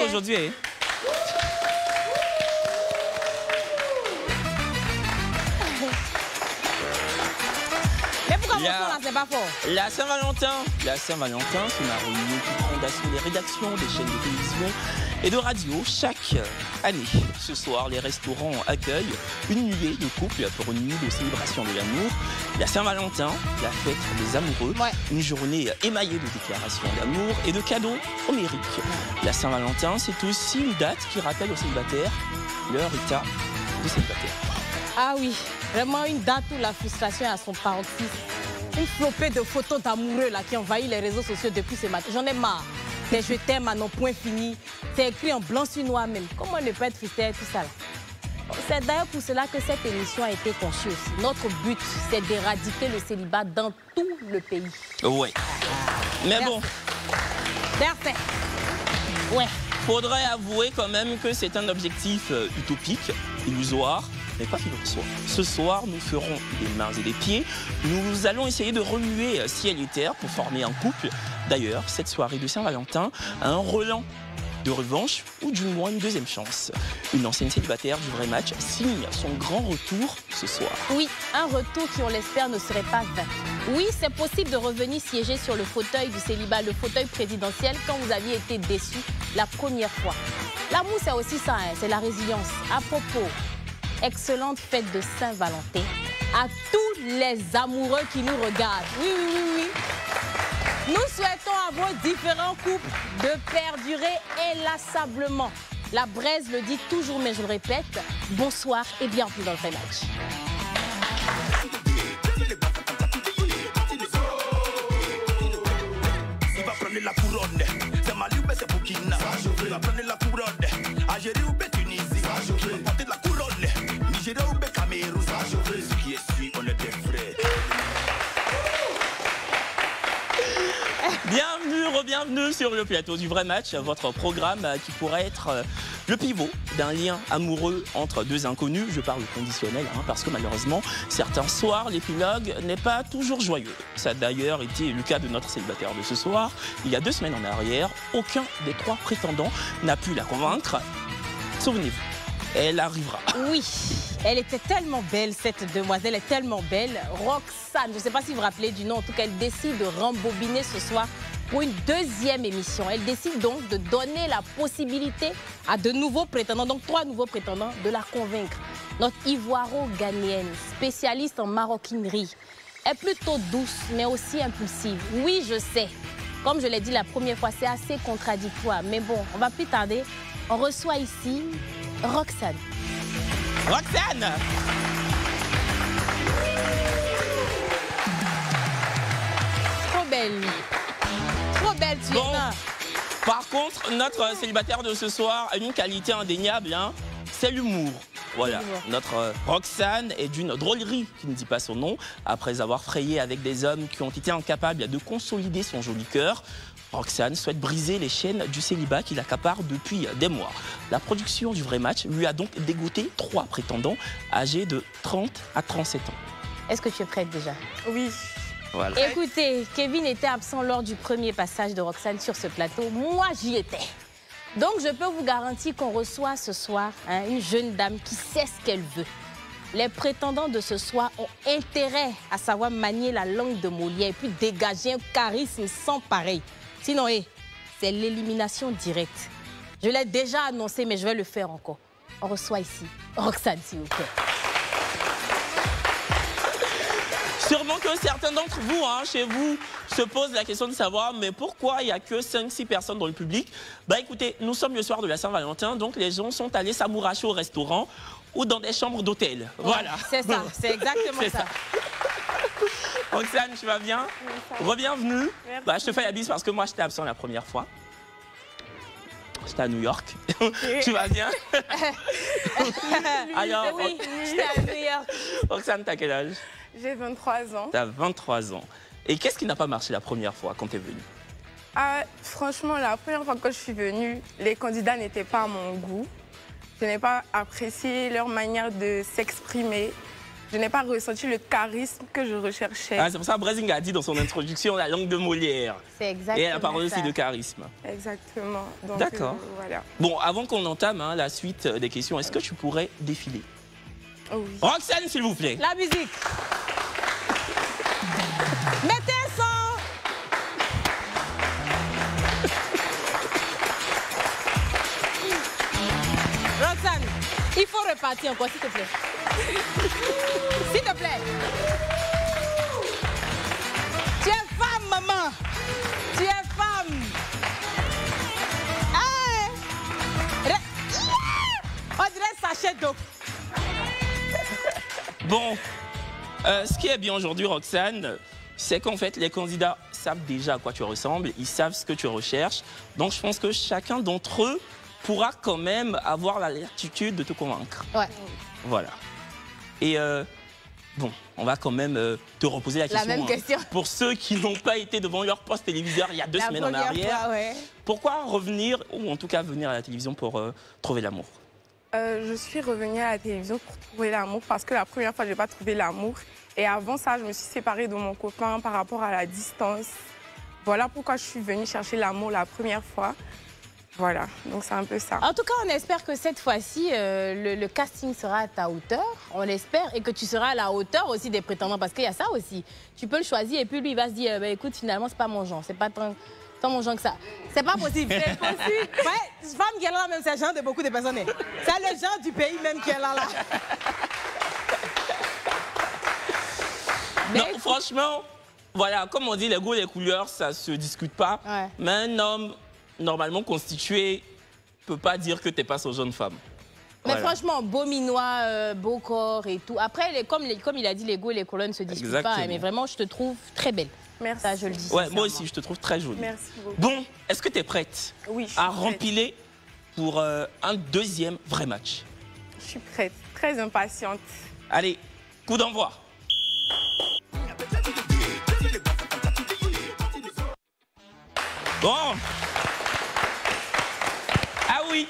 aujourd'hui. Hein. Mais pourquoi mon son là, c'est pas fort? La Saint-Valentin, c'est une réunion qui prend d'assaut les rédactions des chaînes de télévision et de radio chaque année. Ce soir, les restaurants accueillent une nuée de couples pour une nuit de célébration de l'amour. La Saint-Valentin, la fête des amoureux, une journée émaillée de déclarations d'amour et de cadeaux homériques. La Saint-Valentin, c'est aussi une date qui rappelle aux célibataires leur état de célibataire. Ah oui, vraiment une date où la frustration est à son paroxysme. Une flopée de photos d'amoureux là qui envahit les réseaux sociaux depuis ce matin. J'en ai marre. Mais je t'aime à non point fini. C'est écrit en blanc sur noir même. Comment ne pas être frustré tout ça là? C'est d'ailleurs pour cela que cette émission a été conçue aussi. Notre but, c'est d'éradiquer le célibat dans tout le pays. Ouais. Mais bon. Parfait. Ouais. Faudrait avouer quand même que c'est un objectif utopique, illusoire. Mais quoi qu'il en soit, ce soir, nous ferons des mains et des pieds. Nous allons essayer de remuer ciel et terre pour former un couple. D'ailleurs, cette soirée de Saint-Valentin a un relent de revanche ou du moins une deuxième chance. Une ancienne célibataire du vrai match signe son grand retour ce soir. Oui, un retour qui, on l'espère, ne serait pas vain. Oui, c'est possible de revenir siéger sur le fauteuil du célibat, le fauteuil présidentiel, quand vous aviez été déçu la première fois. L'amour, c'est aussi ça, hein, c'est la résilience. À propos, excellente fête de Saint-Valentin à tous les amoureux qui nous regardent. Oui, oui, oui, oui. Nous souhaitons à vos différents couples de perdurer inlassablement. La Braise le dit toujours, mais je le répète, bonsoir et bienvenue dans le vrai match. Il va prendre la couronne, c'est Mali ou c'est Burkina. Il va prendre la couronne, Algérie ou Tunisie. Il va porter la couronne, Nigeria ou Cameroun. Ce qui est suit, on est des frères. Bienvenue, re-bienvenue sur le plateau du vrai match, votre programme qui pourrait être le pivot d'un lien amoureux entre deux inconnus. Je parle conditionnel, hein, parce que malheureusement, certains soirs, l'épilogue n'est pas toujours joyeux. Ça a d'ailleurs été le cas de notre célibataire de ce soir. Il y a 2 semaines en arrière, aucun des 3 prétendants n'a pu la convaincre. Souvenez-vous, elle arrivera. Oui, elle était tellement belle, cette demoiselle est tellement belle. Roxane, je ne sais pas si vous vous rappelez du nom, en tout cas, elle décide de rembobiner ce soir pour une 2e émission. Elle décide donc de donner la possibilité à de nouveaux prétendants, donc 3 nouveaux prétendants, de la convaincre. Notre Ivoiro-Ghanéenne, spécialiste en maroquinerie, est plutôt douce, mais aussi impulsive. Oui, je sais, comme je l'ai dit la première fois, c'est assez contradictoire. Mais bon, on va plus tarder. On reçoit ici Roxane. Roxane! Trop belle. Trop belle, tu es là. Par contre, notre célibataire de ce soir a une qualité indéniable, hein, c'est l'humour. Voilà, notre Roxane est d'une drôlerie qui ne dit pas son nom. Après avoir frayé avec des hommes qui ont été incapables de consolider son joli cœur, Roxane souhaite briser les chaînes du célibat qui l'accapare depuis des mois. La production du vrai match lui a donc dégoté 3 prétendants âgés de 30 à 37 ans. Est-ce que tu es prête déjà? Oui. Voilà. Écoutez, Kevin était absent lors du premier passage de Roxane sur ce plateau. Moi, j'y étais. Donc, je peux vous garantir qu'on reçoit ce soir une jeune dame qui sait ce qu'elle veut. Les prétendants de ce soir ont intérêt à savoir manier la langue de Molière et puis dégager un charisme sans pareil. Sinon, c'est l'élimination directe. Je l'ai déjà annoncé, mais je vais le faire encore. On reçoit ici Roxane, s'il vous plaît. Sûrement que certains d'entre vous, hein, chez vous, se posent la question de savoir mais pourquoi il n'y a que 5-6 personnes dans le public. Bah écoutez, nous sommes le soir de la Saint-Valentin, donc les gens sont allés s'amouracher au restaurant ou dans des chambres d'hôtel. Ouais, voilà. C'est ça, c'est exactement ça. Roxane, tu vas bien? Oui, re-bienvenue. Bah, je te fais la bise parce que moi, j'étais absent la première fois. J'étais à New York. Tu vas bien? Alors, oui, j'étais à New York. Roxane, t'as quel âge? J'ai 23 ans. T'as 23 ans. Et qu'est-ce qui n'a pas marché la première fois quand t'es venue? Franchement, la première fois que je suis venue, les candidats n'étaient pas à mon goût. Je n'ai pas apprécié leur manière de s'exprimer. je n'ai pas ressenti le charisme que je recherchais. Ah, c'est pour ça que Brésil a dit dans son introduction la langue de Molière. C'est exactement Et elle a parlé ça. aussi de charisme. Exactement. Donc, D'accord. Voilà. Bon, avant qu'on entame la suite des questions, est-ce que tu pourrais défiler? Oh oui. Roxane, s'il vous plaît. La musique. Mettez un son. Roxane, il faut repartir encore, s'il te plaît. S'il te plaît. Tu es femme, maman. Tu es femme. Hey. On dirait sachet d'eau. Bon, ce qui est bien aujourd'hui, Roxane, c'est qu'en fait, les candidats savent déjà à quoi tu ressembles, ils savent ce que tu recherches. Donc, je pense que chacun d'entre eux pourra quand même avoir la latitude de te convaincre. Ouais. Voilà. Et bon, on va quand même te reposer la question. La même question. Pour ceux qui n'ont pas été devant leur poste téléviseur il y a 2 semaines en première arrière, fois, ouais. pourquoi revenir, ou en tout cas venir à la télévision pour trouver l'amour? Je suis revenue à la télévision pour trouver l'amour parce que la première fois, je n'ai pas trouvé l'amour. Et avant ça, je me suis séparée de mon copain par rapport à la distance. Voilà pourquoi je suis venue chercher l'amour la première fois. Voilà, donc c'est un peu ça. En tout cas, on espère que cette fois-ci, le casting sera à ta hauteur. On l'espère. Et que tu seras à la hauteur aussi des prétendants. Parce qu'il y a ça aussi. Tu peux le choisir et puis lui, il va se dire, bah, écoute, finalement, c'est pas mon genre. C'est pas tant mon genre que ça. C'est pas possible. C'est possible. Ouais, femme qui est là, même, c'est le genre de beaucoup de personnes. C'est le genre du pays même qui est là. Non, franchement, voilà, comme on dit, les goûts et les couleurs, ça se discute pas. Ouais. Mais un homme normalement constitué peut pas dire que t'es pas son jeune femme. Mais Voilà. franchement, beau minois, beau corps et tout. Après, comme il a dit, les goûts et les couleurs ne se discutent pas. Exactement. Mais vraiment, je te trouve très belle. Merci. Ça, je le dis. Ouais, moi sincèrement. aussi, je te trouve très jolie. Merci beaucoup. Bon, est-ce que tu es prête Oui, je suis à prête. rempiler pour un deuxième vrai match? Je suis prête, très impatiente. Allez, coup d'envoi. Bon. Ah oui,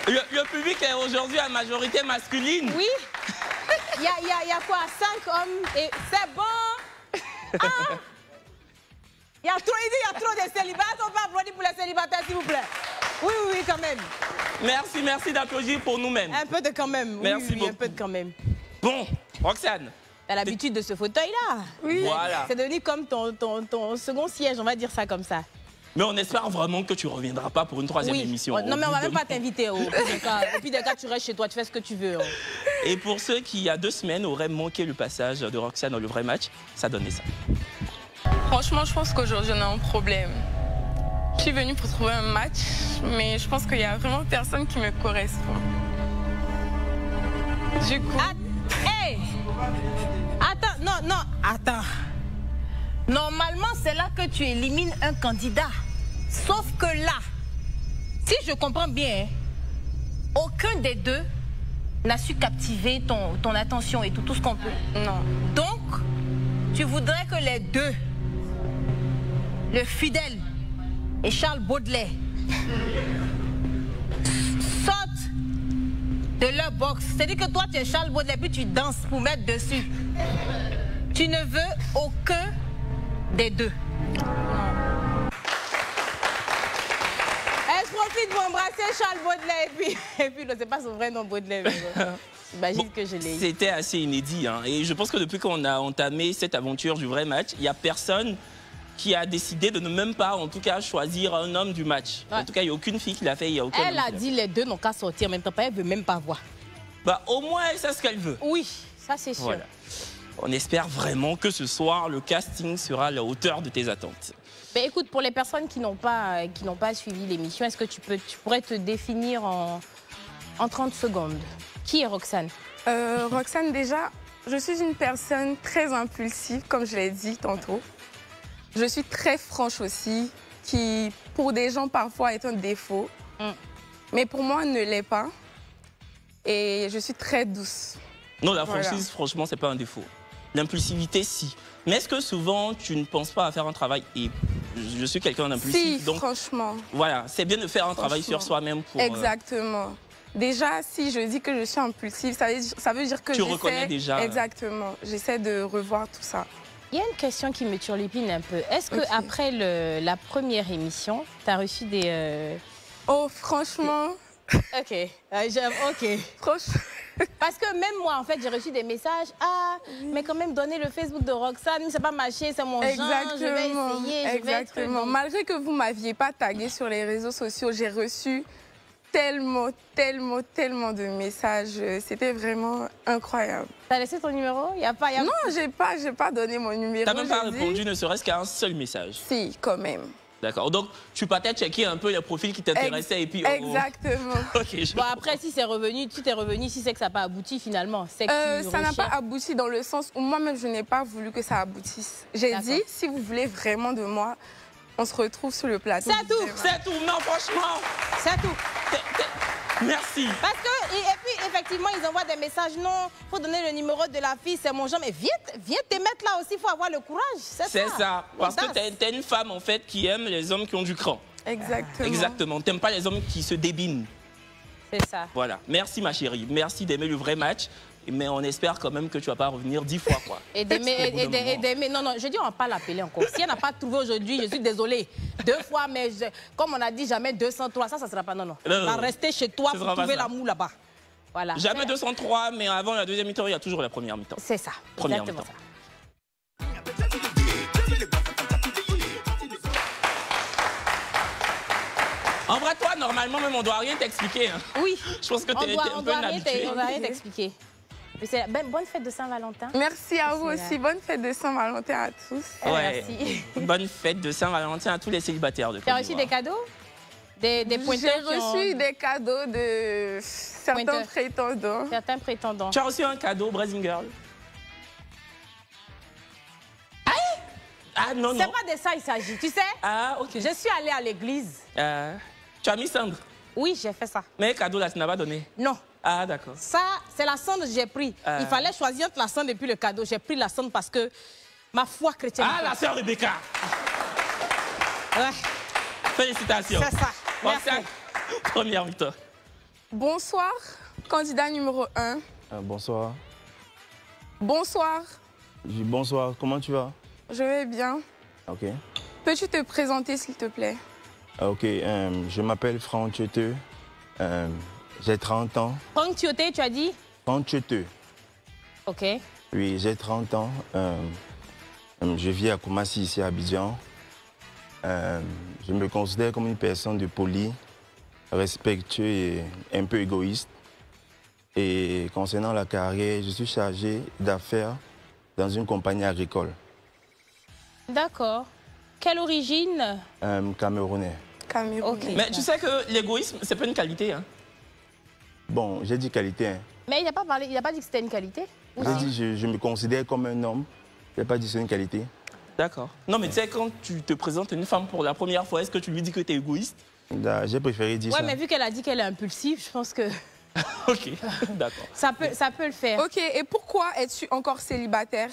le public est aujourd'hui à majorité masculine. Oui. Il y a quoi? 5 hommes et c'est bon. Ah. Il y a trop de célibataires. On va applaudir pour les célibataires, s'il vous plaît. Oui, quand même. Merci d'applaudir pour nous-mêmes. Un peu de quand même. Merci oui, beaucoup. un peu de quand même. Bon, Roxane. T'as l'habitude de ce fauteuil-là. Oui. Voilà. C'est devenu comme ton second siège, on va dire ça comme ça. Mais on espère vraiment que tu ne reviendras pas pour une troisième émission. Non, mais on va même pas t'inviter. t'inviter. Au pire des cas, tu restes chez toi, tu fais ce que tu veux. Et pour ceux qui, il y a 2 semaines, auraient manqué le passage de Roxane dans le vrai match, ça donnait ça. Franchement, je pense qu'aujourd'hui, on a un problème. Je suis venue pour trouver un match, mais je pense qu'il y a vraiment personne qui me correspond. Du coup... Hey! Attends. Normalement, c'est là que tu élimines un candidat. Sauf que là, si je comprends bien, aucun des deux n'a su captiver ton attention et tout ce qu'on peut. Non. Donc, tu voudrais que les deux, le fidèle et Charles Baudelaire, sortent de leur box. C'est-à-dire que toi, tu es Charles Baudelaire, puis tu danses pour mettre dessus. Tu ne veux aucun des deux. Je profite pour embrasser Charles Baudelaire et puis c'est pas son vrai nom Baudelaire. J'imagine Bon, que je l'ai eu. C'était assez inédit. Hein, et je pense que depuis qu'on a entamé cette aventure du vrai match, il n'y a personne qui a décidé de ne même pas, en tout cas, choisir un homme du match. Ouais. En tout cas, il n'y a aucune fille qui l'a fait. Il y a aucun Elle homme a qui l'a dit les deux n'ont qu'à sortir en même temps. Elle ne veut même pas voir. fait. Bah, au moins, elle sait ce qu'elle veut. Oui, ça c'est sûr. Voilà. On espère vraiment que ce soir, le casting sera à la hauteur de tes attentes. Mais écoute, pour les personnes qui n'ont pas suivi l'émission, est-ce que tu pourrais te définir en 30 secondes? Qui est Roxane? Roxane, déjà, je suis une personne très impulsive, comme je l'ai dit tantôt. Je suis très franche aussi, qui, pour des gens, parfois est un défaut. Mais pour moi, ne l'est pas. Et je suis très douce. Non, la Voilà. franchise, franchement, c'est pas un défaut. L'impulsivité, si. Mais est-ce que souvent, tu ne penses pas à faire un travail? Et je suis quelqu'un d'impulsif, Si, donc franchement. voilà, c'est bien de faire un travail sur Franchement. soi-même pour... Exactement. Déjà, si je dis que je suis impulsive, ça veut dire que tu reconnais déjà. Exactement. J'essaie de revoir tout ça. Il y a une question qui me turlupine un peu. Est-ce que après la première émission, tu as reçu des... Oh, franchement... Ok, ok. Franchement... Parce que même moi, en fait, j'ai reçu des messages. Ah, mais quand même, donner le Facebook de Roxane, c'est pas marché, c'est mon genre, je vais essayer, Exactement. Malgré que vous m'aviez pas tagué sur les réseaux sociaux, j'ai reçu tellement de messages. C'était vraiment incroyable. T'as laissé ton numéro? Y a pas, Non, j'ai pas donné mon numéro. T'as même pas répondu, ne serait-ce qu'à un seul message. Si, quand même. D'accord. Donc, tu partais checker un peu les profils qui t'intéressaient et puis... Exactement. Ok, bon, après, si c'est revenu, si t'es revenu, si c'est que ça n'a pas abouti finalement, c'est que tu ça n'a pas abouti dans le sens où moi-même, je n'ai pas voulu que ça aboutisse. J'ai dit, si vous voulez vraiment de moi, on se retrouve sur le plateau. C'est tout. Non, franchement. C'est tout. Merci. Parce que, et puis, effectivement, ils envoient des messages. Non, il faut donner le numéro de la fille, c'est mon genre. Mais viens te mettre là aussi, il faut avoir le courage. C'est ça. Parce que t'es une femme, en fait, qui aime les hommes qui ont du cran. Exactement. Exactement. T'aimes pas les hommes qui se débinent. C'est ça. Voilà. Merci, ma chérie. Merci d'aimer le vrai match. Mais on espère quand même que tu vas pas revenir 10 fois, quoi. Et d'aimer. Non, je dis, on va pas l'appeler encore. Si elle n'a pas trouvé aujourd'hui, je suis désolée. 2 fois, mais comme on a dit, jamais 203. Ça sera pas. Non. On va rester chez toi pour trouver l'amour là-bas. Voilà. Jamais 203, mais avant la deuxième mi-temps, il y a toujours la première mi-temps. C'est ça. Première mi-temps. En vrai, toi, normalement, même, on doit rien t'expliquer. Hein. Oui. Je pense que tu es un peu inhabitué. On doit rien t'expliquer. Bonne fête de Saint-Valentin. Merci à vous aussi. Bonne fête de Saint-Valentin à tous. Ouais. Merci. Bonne fête de Saint-Valentin à tous les célibataires de Côte d'Ivoire. Tu as reçu des cadeaux? Des pointeurs? J'ai reçu des cadeaux de certains prétendants. Certains prétendants. Tu as reçu un cadeau, Brazing Girl? Ah non, non. C'est pas de ça il s'agit, tu sais? Ah, ok. Je suis allée à l'église. Tu as mis cendre? Oui, j'ai fait ça. Mais cadeau là, tu n'as pas donné? Non. Ah, d'accord. Ça, c'est la cendre que j'ai pris. Il fallait choisir entre la cendre et puis le cadeau. J'ai pris la cendre parce que ma foi chrétienne... Ah, la sœur Rebecca. Ouais. Félicitations. C'est ça. Merci. Première mi-temps. Bonsoir, candidat numéro 1. Bonsoir. Bonsoir. Bonsoir, comment tu vas? Je vais bien. Ok. Peux-tu te présenter, s'il te plaît? Ok, je m'appelle Franck Tchete. J'ai 30 ans. Franck Tchete, tu as dit? Franck Tchete. Ok. Oui, j'ai 30 ans. Je vis à Koumassi, ici à Abidjan. Je me considère comme une personne de poli, respectueux et un peu égoïste. Et concernant la carrière, je suis chargé d'affaires dans une compagnie agricole. D'accord. Quelle origine? Camerounais. Camerounais. Okay. Mais tu sais que l'égoïsme, c'est pas une qualité. Hein. Bon, j'ai dit qualité. Hein. Mais il n'a pas parlé, il n'a pas dit que c'était une qualité. J'ai dit je me considère comme un homme. Je n'ai pas dit que c'est une qualité. D'accord. Non, mais tu sais, quand tu te présentes à une femme pour la première fois, est-ce que tu lui dis que tu es égoïste? J'ai préféré dire ça. Ouais, mais vu qu'elle a dit qu'elle est impulsive, je pense que... Ok, d'accord. Ça peut le faire. Ok, et pourquoi es-tu encore célibataire?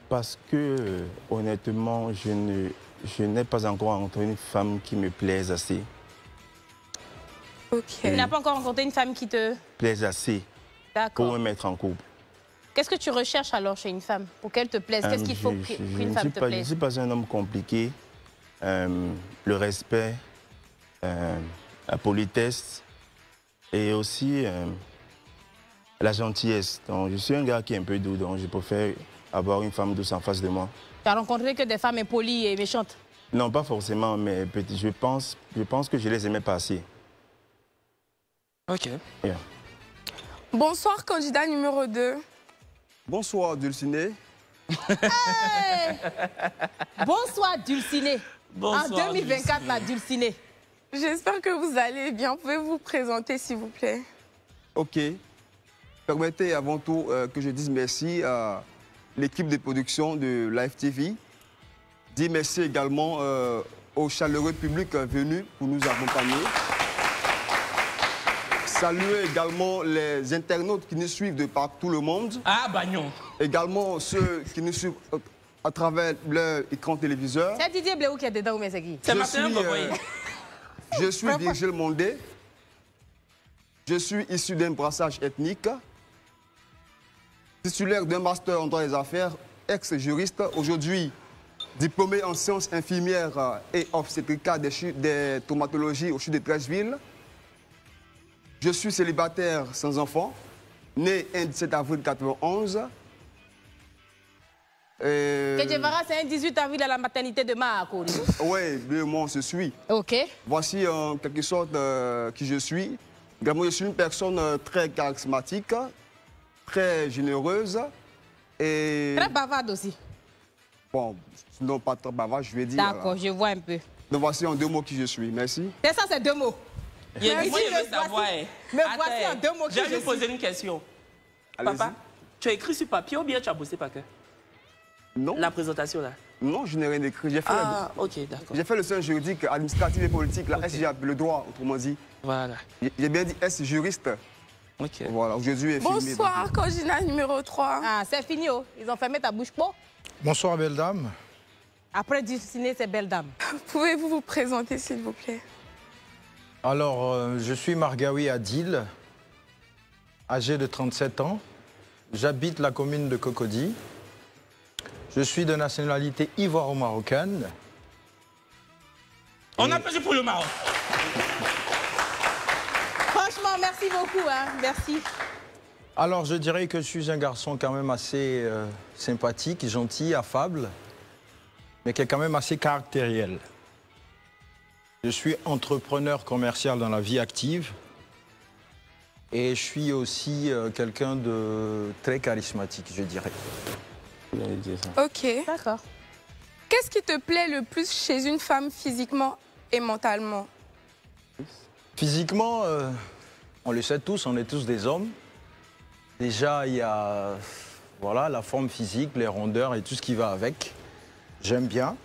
Parce que, honnêtement, je n'ai pas encore rencontré une femme qui me plaise assez. Ok. Tu n'as pas encore rencontré une femme qui te... Plaise assez pour me mettre en couple. Qu'est-ce que tu recherches alors chez une femme pour qu'elle te plaise? Qu'est-ce qu'il faut qu'une femme te plaise? Je ne suis pas un homme compliqué. Le respect, la politesse et aussi la gentillesse. Donc, je suis un gars qui est un peu doux, donc je préfère avoir une femme douce en face de moi. Tu as rencontré que des femmes impolies et méchantes? Non, pas forcément, mais je pense que je les aimais pas assez. Ok. Yeah. Bonsoir, candidat numéro 2. Bonsoir, Dulciné. Hey! Bonsoir, Dulciné. Bonsoir, en 2024, la Dulciné. J'espère que vous allez bien. Pouvez-vous vous présenter, s'il vous plaît? Ok. Permettez avant tout que je dise merci à l'équipe de production de Live TV. Dis merci également au chaleureux public venu pour nous accompagner. Saluer également les internautes qui nous suivent de partout le monde. Ah, Bagnon. Également ceux qui nous suivent à travers leur écran téléviseur. C'est Didier Bléou qui est dedans ou mais c'est qui? C'est Martin Boboye. Je suis Virgile Mondé. Je suis issu d'un brassage ethnique, titulaire d'un master en droit des affaires, ex-juriste, aujourd'hui diplômé en sciences infirmières et obstétricales des traumatologies au CHU de Treichville. Je suis célibataire sans enfant, né un 17 avril 1991. Kedjevara, c'est un 18 avril à la maternité de Mahakori. Oui, moi on se suit. Ok. Voici en quelque sorte qui je suis. Également, je suis une personne très charismatique, très généreuse et... Très bavarde aussi. Bon, non pas trop bavarde, je vais dire. D'accord, je vois un peu. Donc voici en 2 mots qui je suis. Merci. C'est ça, c'est 2 mots. Moi, je veux savoir. Me voici en 2 mots qui je suis. Je vais poser une question. Papa, tu as écrit sur papier ou bien tu as bossé par cœur? Non. La présentation là? Non, je n'ai rien écrit. J'ai fait, ok, d'accord. j'ai fait le sciences juridiques, administratif et politique, la SJAP, le droit, autrement dit. Voilà. J'ai bien dit S-juriste. Ok. Voilà, aujourd'hui est filmé. Bonsoir, candidat numéro 3. Ah, c'est fini, oh. Ils ont fermé ta bouche pour. Bonsoir, belle dame. Après dessiner ces belles dames. Pouvez-vous vous présenter, s'il vous plaît? Alors, je suis Margaoui Adil, âgé de 37 ans. J'habite la commune de Cocody. Je suis de nationalité ivoiro-marocaine. On applaudit pour le Maroc. Franchement, merci beaucoup, hein. Merci. Alors, je dirais que je suis un garçon quand même assez sympathique, gentil, affable, mais qui est quand même assez caractériel. Je suis entrepreneur commercial dans la vie active et je suis aussi quelqu'un de très charismatique, je dirais. Ok. D'accord. Qu'est-ce qui te plaît le plus chez une femme physiquement et mentalement? Physiquement, on le sait tous, on est tous des hommes. Déjà, il y a voilà, la forme physique, les rondeurs et tout ce qui va avec. J'aime bien.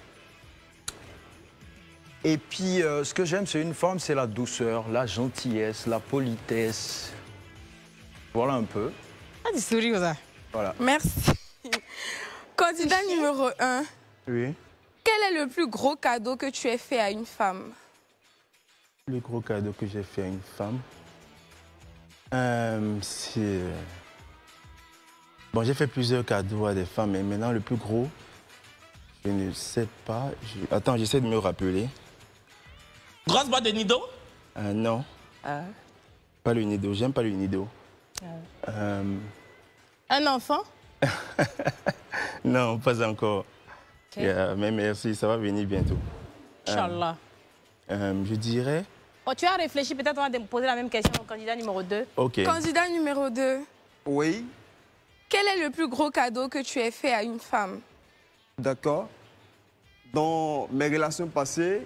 Et puis, ce que j'aime, c'est une femme, c'est la douceur, la gentillesse, la politesse. Voilà un peu. Ah, tu souris, ça. Voilà. Merci. Candidat numéro 1. Oui. Quel est le plus gros cadeau que tu aies fait à une femme? Le gros cadeau que j'ai fait à une femme, c'est... Bon, j'ai fait plusieurs cadeaux à des femmes, mais maintenant le plus gros, je ne sais pas. Attends, j'essaie de me rappeler. Grosse boîte de Nido? Non. Pas le Nido, j'aime pas le Nido. Un enfant? Non, pas encore. Ok. Mais merci, ça va venir bientôt. Inch'Allah. Je dirais... Oh, tu as réfléchi, peut-être on va te poser la même question au candidat numéro 2. Ok. Candidat numéro 2. Oui, Quel est le plus gros cadeau que tu aies fait à une femme? d'accord. Dans mes relations passées,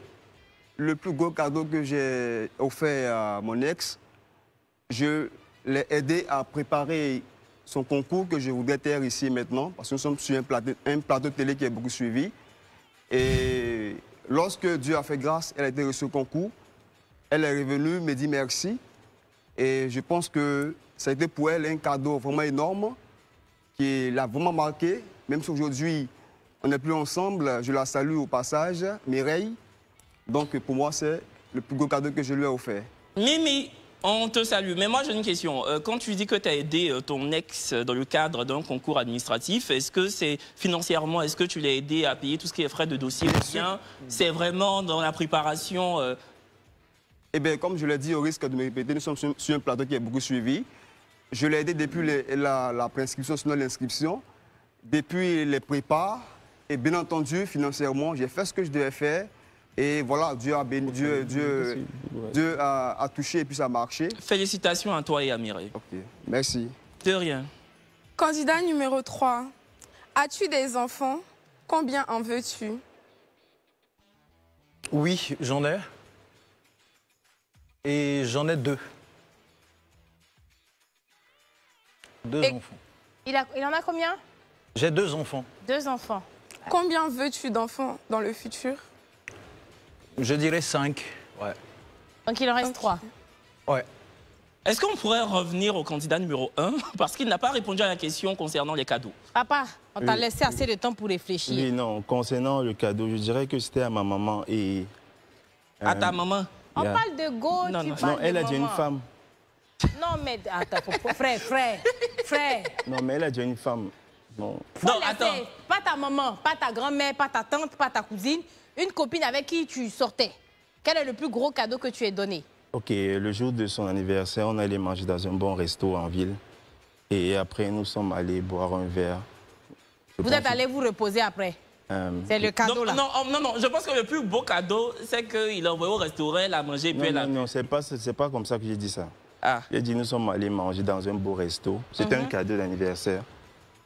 le plus gros cadeau que j'ai offert à mon ex, je l'ai aidé à préparer son concours que je voudrais taire ici maintenant, parce que nous sommes sur un plateau de télé qui est beaucoup suivi. Et lorsque Dieu a fait grâce, elle a été reçue au concours. Elle est revenue, me dit merci. Et je pense que ça a été pour elle un cadeau vraiment énorme qui l'a vraiment marqué. Même si aujourd'hui, on n'est plus ensemble, je la salue au passage, Mireille. Donc pour moi, c'est le plus gros cadeau que je lui ai offert. Mimi, on te salue. Mais moi, j'ai une question. Quand tu dis que tu as aidé ton ex dans le cadre d'un concours administratif, est-ce que c'est financièrement, est-ce que tu l'as aidé à payer tout ce qui est frais de dossier ou bien c'est vraiment dans la préparation Eh bien, comme je l'ai dit, au risque de me répéter, nous sommes sur un plateau qui est beaucoup suivi. Je l'ai aidé depuis la préinscription, sinon l'inscription, depuis les prépas. Et bien entendu, financièrement, j'ai fait ce que je devais faire. Et voilà, Dieu a béni, Dieu a touché et puis ça a marché. Félicitations à toi et à Mireille. Ok, merci. De rien. Candidat numéro 3. As-tu des enfants? Combien en veux-tu? Oui, j'en ai. Et j'en ai 2. 2 Et- enfants. Il en a combien? J'ai 2 enfants. 2 enfants. Combien veux-tu d'enfants dans le futur? Je dirais 5. Ouais. Donc il en reste Ok. 3. Ouais. Est-ce qu'on pourrait revenir au candidat numéro 1 parce qu'il n'a pas répondu à la question concernant les cadeaux? Papa, on t'a Oui. laissé assez de temps pour réfléchir. Oui, non, concernant le cadeau, je dirais que c'était à ma maman et... À ta maman? On Yeah. parle de go, Non, tu non. parles Non, elle de a dit une maman. femme. Non, mais attends, frère. Non, mais elle a déjà une femme. Non. Faut Non, laisser. attends. Pas ta maman, pas ta grand-mère, pas ta tante, pas ta cousine. Une copine avec qui tu sortais. Quel est le plus gros cadeau que tu aies donné? Ok, le jour de son anniversaire, on allait manger dans un bon resto en ville. Et après, nous sommes allés boire un verre. Vous êtes allés vous reposer après. C'est le cadeau là. Non, je pense que le plus beau cadeau, c'est qu'il a envoyé au restaurant, elle a mangé et puis elle a... Non, c'est pas comme ça que j'ai dit ça. Ah. J'ai dit nous sommes allés manger dans un beau resto. C'était un cadeau d'anniversaire.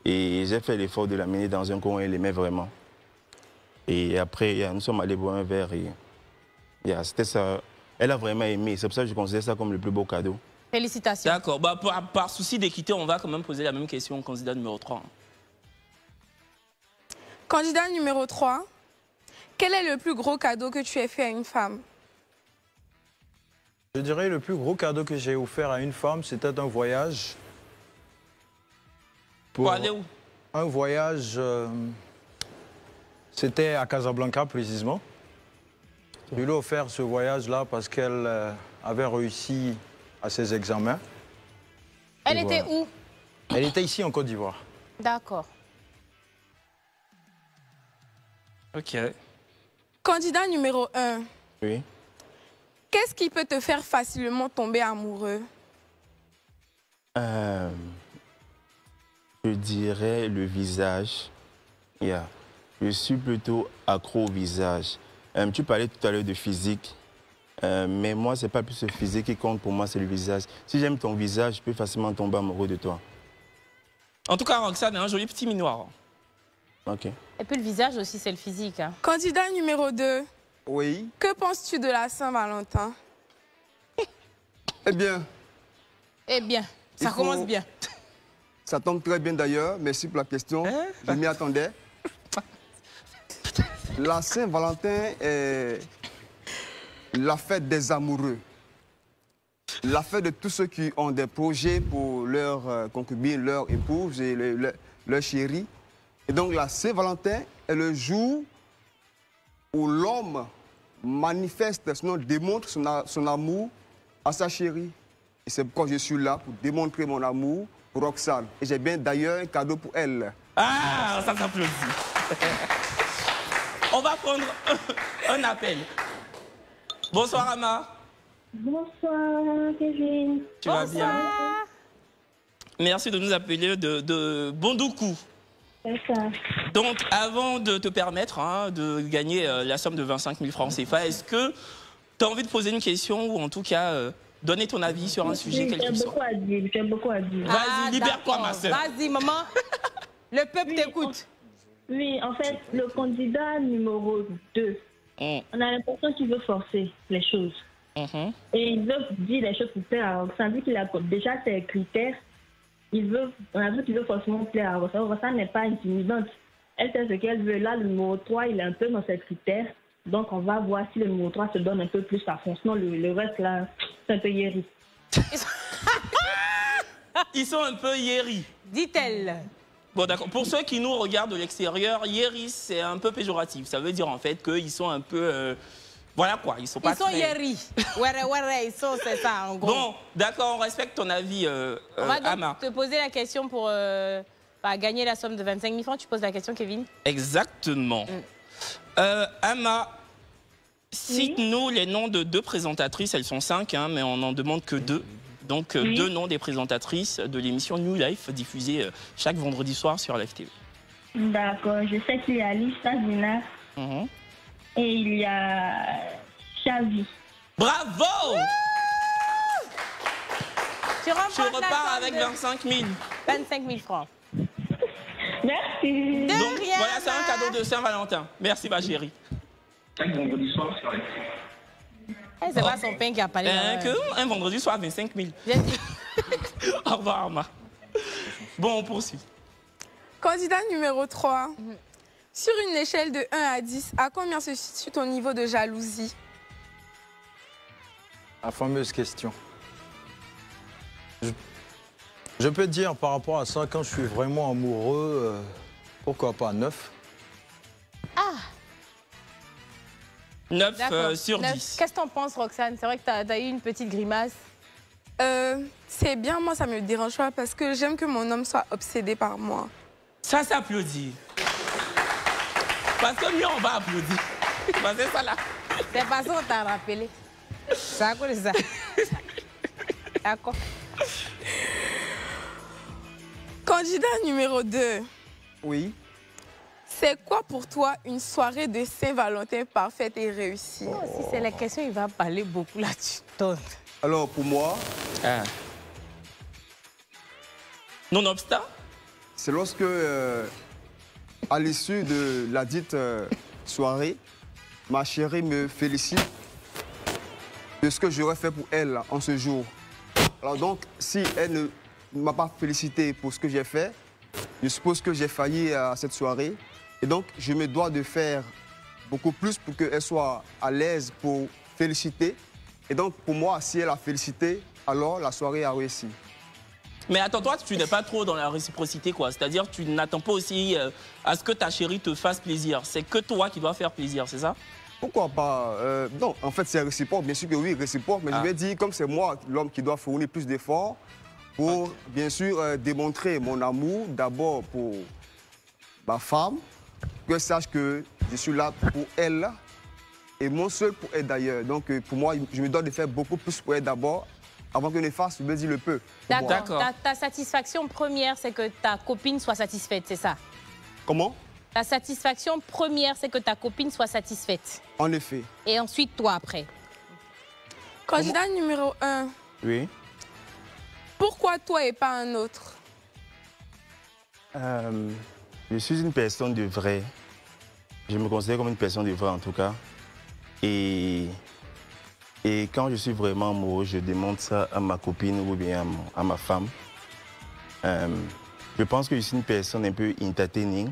Et j'ai fait l'effort de l'amener dans un coin où elle aimait vraiment. Et après, nous sommes allés boire un verre et c'était ça. Elle a vraiment aimé. C'est pour ça que je considère ça comme le plus beau cadeau. Félicitations. D'accord. Bah, par souci d'équité, on va quand même poser la même question au candidat numéro 3. Candidat numéro 3, quel est le plus gros cadeau que tu aies fait à une femme? Je dirais le plus gros cadeau que j'ai offert à une femme, c'était un voyage. Pour aller où? Un voyage, c'était à Casablanca précisément. Je lui ai offert ce voyage-là parce qu'elle avait réussi à ses examens. Elle Et était voilà. où? Elle était ici en Côte d'Ivoire. D'accord. Ok. Candidat numéro 1, Oui. qu'est-ce qui peut te faire facilement tomber amoureux? Je dirais le visage. Je suis plutôt accro au visage. Tu parlais tout à l'heure de physique. Mais moi, ce n'est pas plus le physique qui compte pour moi, c'est le visage. Si j'aime ton visage, je peux facilement tomber amoureux de toi. En tout cas, Roxane est un joli petit minoir. Ok. Et puis le visage aussi, c'est le physique. Hein. Candidat numéro 2, Oui. que penses-tu de la Saint-Valentin? Eh bien, Eh bien, ça Il faut- commence bien. ça tombe très bien d'ailleurs. Merci pour la question. Je m'y attendais. La Saint-Valentin est la fête des amoureux. La fête de tous ceux qui ont des projets pour leur concubine, leur épouse et leur chérie. Et donc la Saint-Valentin est le jour où l'homme manifeste, sinon démontre son amour à sa chérie. Et c'est pourquoi je suis là, pour démontrer mon amour pour Roxane. Et j'ai bien d'ailleurs un cadeau pour elle. Ah, ça s'applaudit. On va prendre un appel. Bonsoir, Ama. Bonsoir, Kevin. Tu vas bien? Merci de nous appeler de Bondoukou. C'est ça. Donc, avant de te permettre de gagner la somme de 25 000 francs CFA, est-ce que tu as envie de poser une question ou en tout cas donner ton avis sur un sujet quel qu'il soit? J'ai beaucoup à dire. Vas-y, libère-toi, d'accord. ma soeur. Vas-y, maman. Le peuple t'écoute. Oui, en fait, le candidat numéro 2, on a l'impression qu'il veut forcer les choses. Et il veut dire les choses pour plaire à Roxane. Vu qu'il a déjà ses critères, on a vu qu'il veut forcément plaire à Roxane. Roxane n'est pas intimidante. Elle sait ce qu'elle veut. Là, le numéro 3, il est un peu dans ses critères. Donc, on va voir si le numéro 3 se donne un peu plus à fond. Sinon, le reste, là, c'est un peu yéri. Ils sont un peu yéris. Dit-elle. Bon, d'accord. Pour ceux qui nous regardent de l'extérieur, yéris, c'est un peu péjoratif. Ça veut dire en fait qu'ils sont un peu... voilà quoi, ils sont pas Ils sont très... yéris. Ouais, ils sont, c'est ça, en gros. Bon, d'accord, on respecte ton avis, On va donc Ama. te poser la question pour gagner la somme de 25 000 francs. Tu poses la question, Kevin? Exactement. Ama, cite-nous les noms de 2 présentatrices. Elles sont 5, mais on n'en demande que 2. Donc, 2 noms des présentatrices de l'émission New Life, diffusée chaque vendredi soir sur Live TV. D'accord. Je sais qu'il y a Lisa Zina et il y a Xavi. Bravo! Tu repars avec 25 000. 25 000 francs. Merci. De Donc, rien, voilà, c'est un Ama. cadeau de Saint-Valentin. Merci, ma chérie. Chaque vendredi soir sur Live TV. Eh, c'est pas son pain qui a parlé. Un vendredi soir, 25 000. J'ai dit. Au revoir, Ama. Bon, on poursuit. Candidat numéro 3, sur une échelle de 1 à 10, à combien se situe ton niveau de jalousie? La fameuse question. Je peux te dire par rapport à ça, quand je suis vraiment amoureux, pourquoi pas 9? 9 D'accord. sur 9. 10. Qu'est-ce que t'en penses, Roxane? C'est vrai que t'as eu une petite grimace. C'est bien, moi, ça me dérange pas parce que j'aime que mon homme soit obsédé par moi. Ça s'applaudit. Parce que lui, on va applaudir. Parce que ça là. C'est pas ça qu'on t'a rappelé. C'est à cause de ça. D'accord. Candidat numéro 2. Oui. C'est quoi pour toi une soirée de Saint-Valentin parfaite et réussie? Si c'est la question, il va parler beaucoup là-dessus. Alors, pour moi, nonobstant, c'est lorsque, à l'issue de la dite soirée, ma chérie me félicite de ce que j'aurais fait pour elle en ce jour. Alors donc, si elle ne m'a pas félicité pour ce que j'ai fait, je suppose que j'ai failli à cette soirée. Et donc, je me dois de faire beaucoup plus pour qu'elle soit à l'aise pour féliciter. Et donc, pour moi, si elle a félicité, alors la soirée a réussi. mais attends, toi, tu n'es pas trop dans la réciprocité, quoi. C'est-à-dire, tu n'attends pas aussi à ce que ta chérie te fasse plaisir. C'est que toi qui dois faire plaisir, c'est ça? Pourquoi pas non, en fait, c'est réciproque. Bien sûr que oui, réciproque. Mais je vais dire, comme c'est moi, l'homme qui doit fournir plus d'efforts pour, bien sûr, démontrer mon amour, d'abord pour ma femme, qu'elle sache que je suis là pour elle et mon seul pour elle d'ailleurs. Donc, pour moi, je me dois de faire beaucoup plus pour elle d'abord, avant qu'elle ne fasse, je veux dire, le peu. D'accord. Ta satisfaction première, c'est que ta copine soit satisfaite, c'est ça? Comment? Ta satisfaction première, c'est que ta copine soit satisfaite. En effet. Et ensuite, toi, après. Candidat numéro 1. Oui. Pourquoi toi et pas un autre? Je suis une personne de vrai. Je me considère comme une personne de vrai en tout cas. Et quand je suis vraiment amoureux, je demande ça à ma copine ou bien à ma femme. Je pense que je suis une personne un peu entertaining.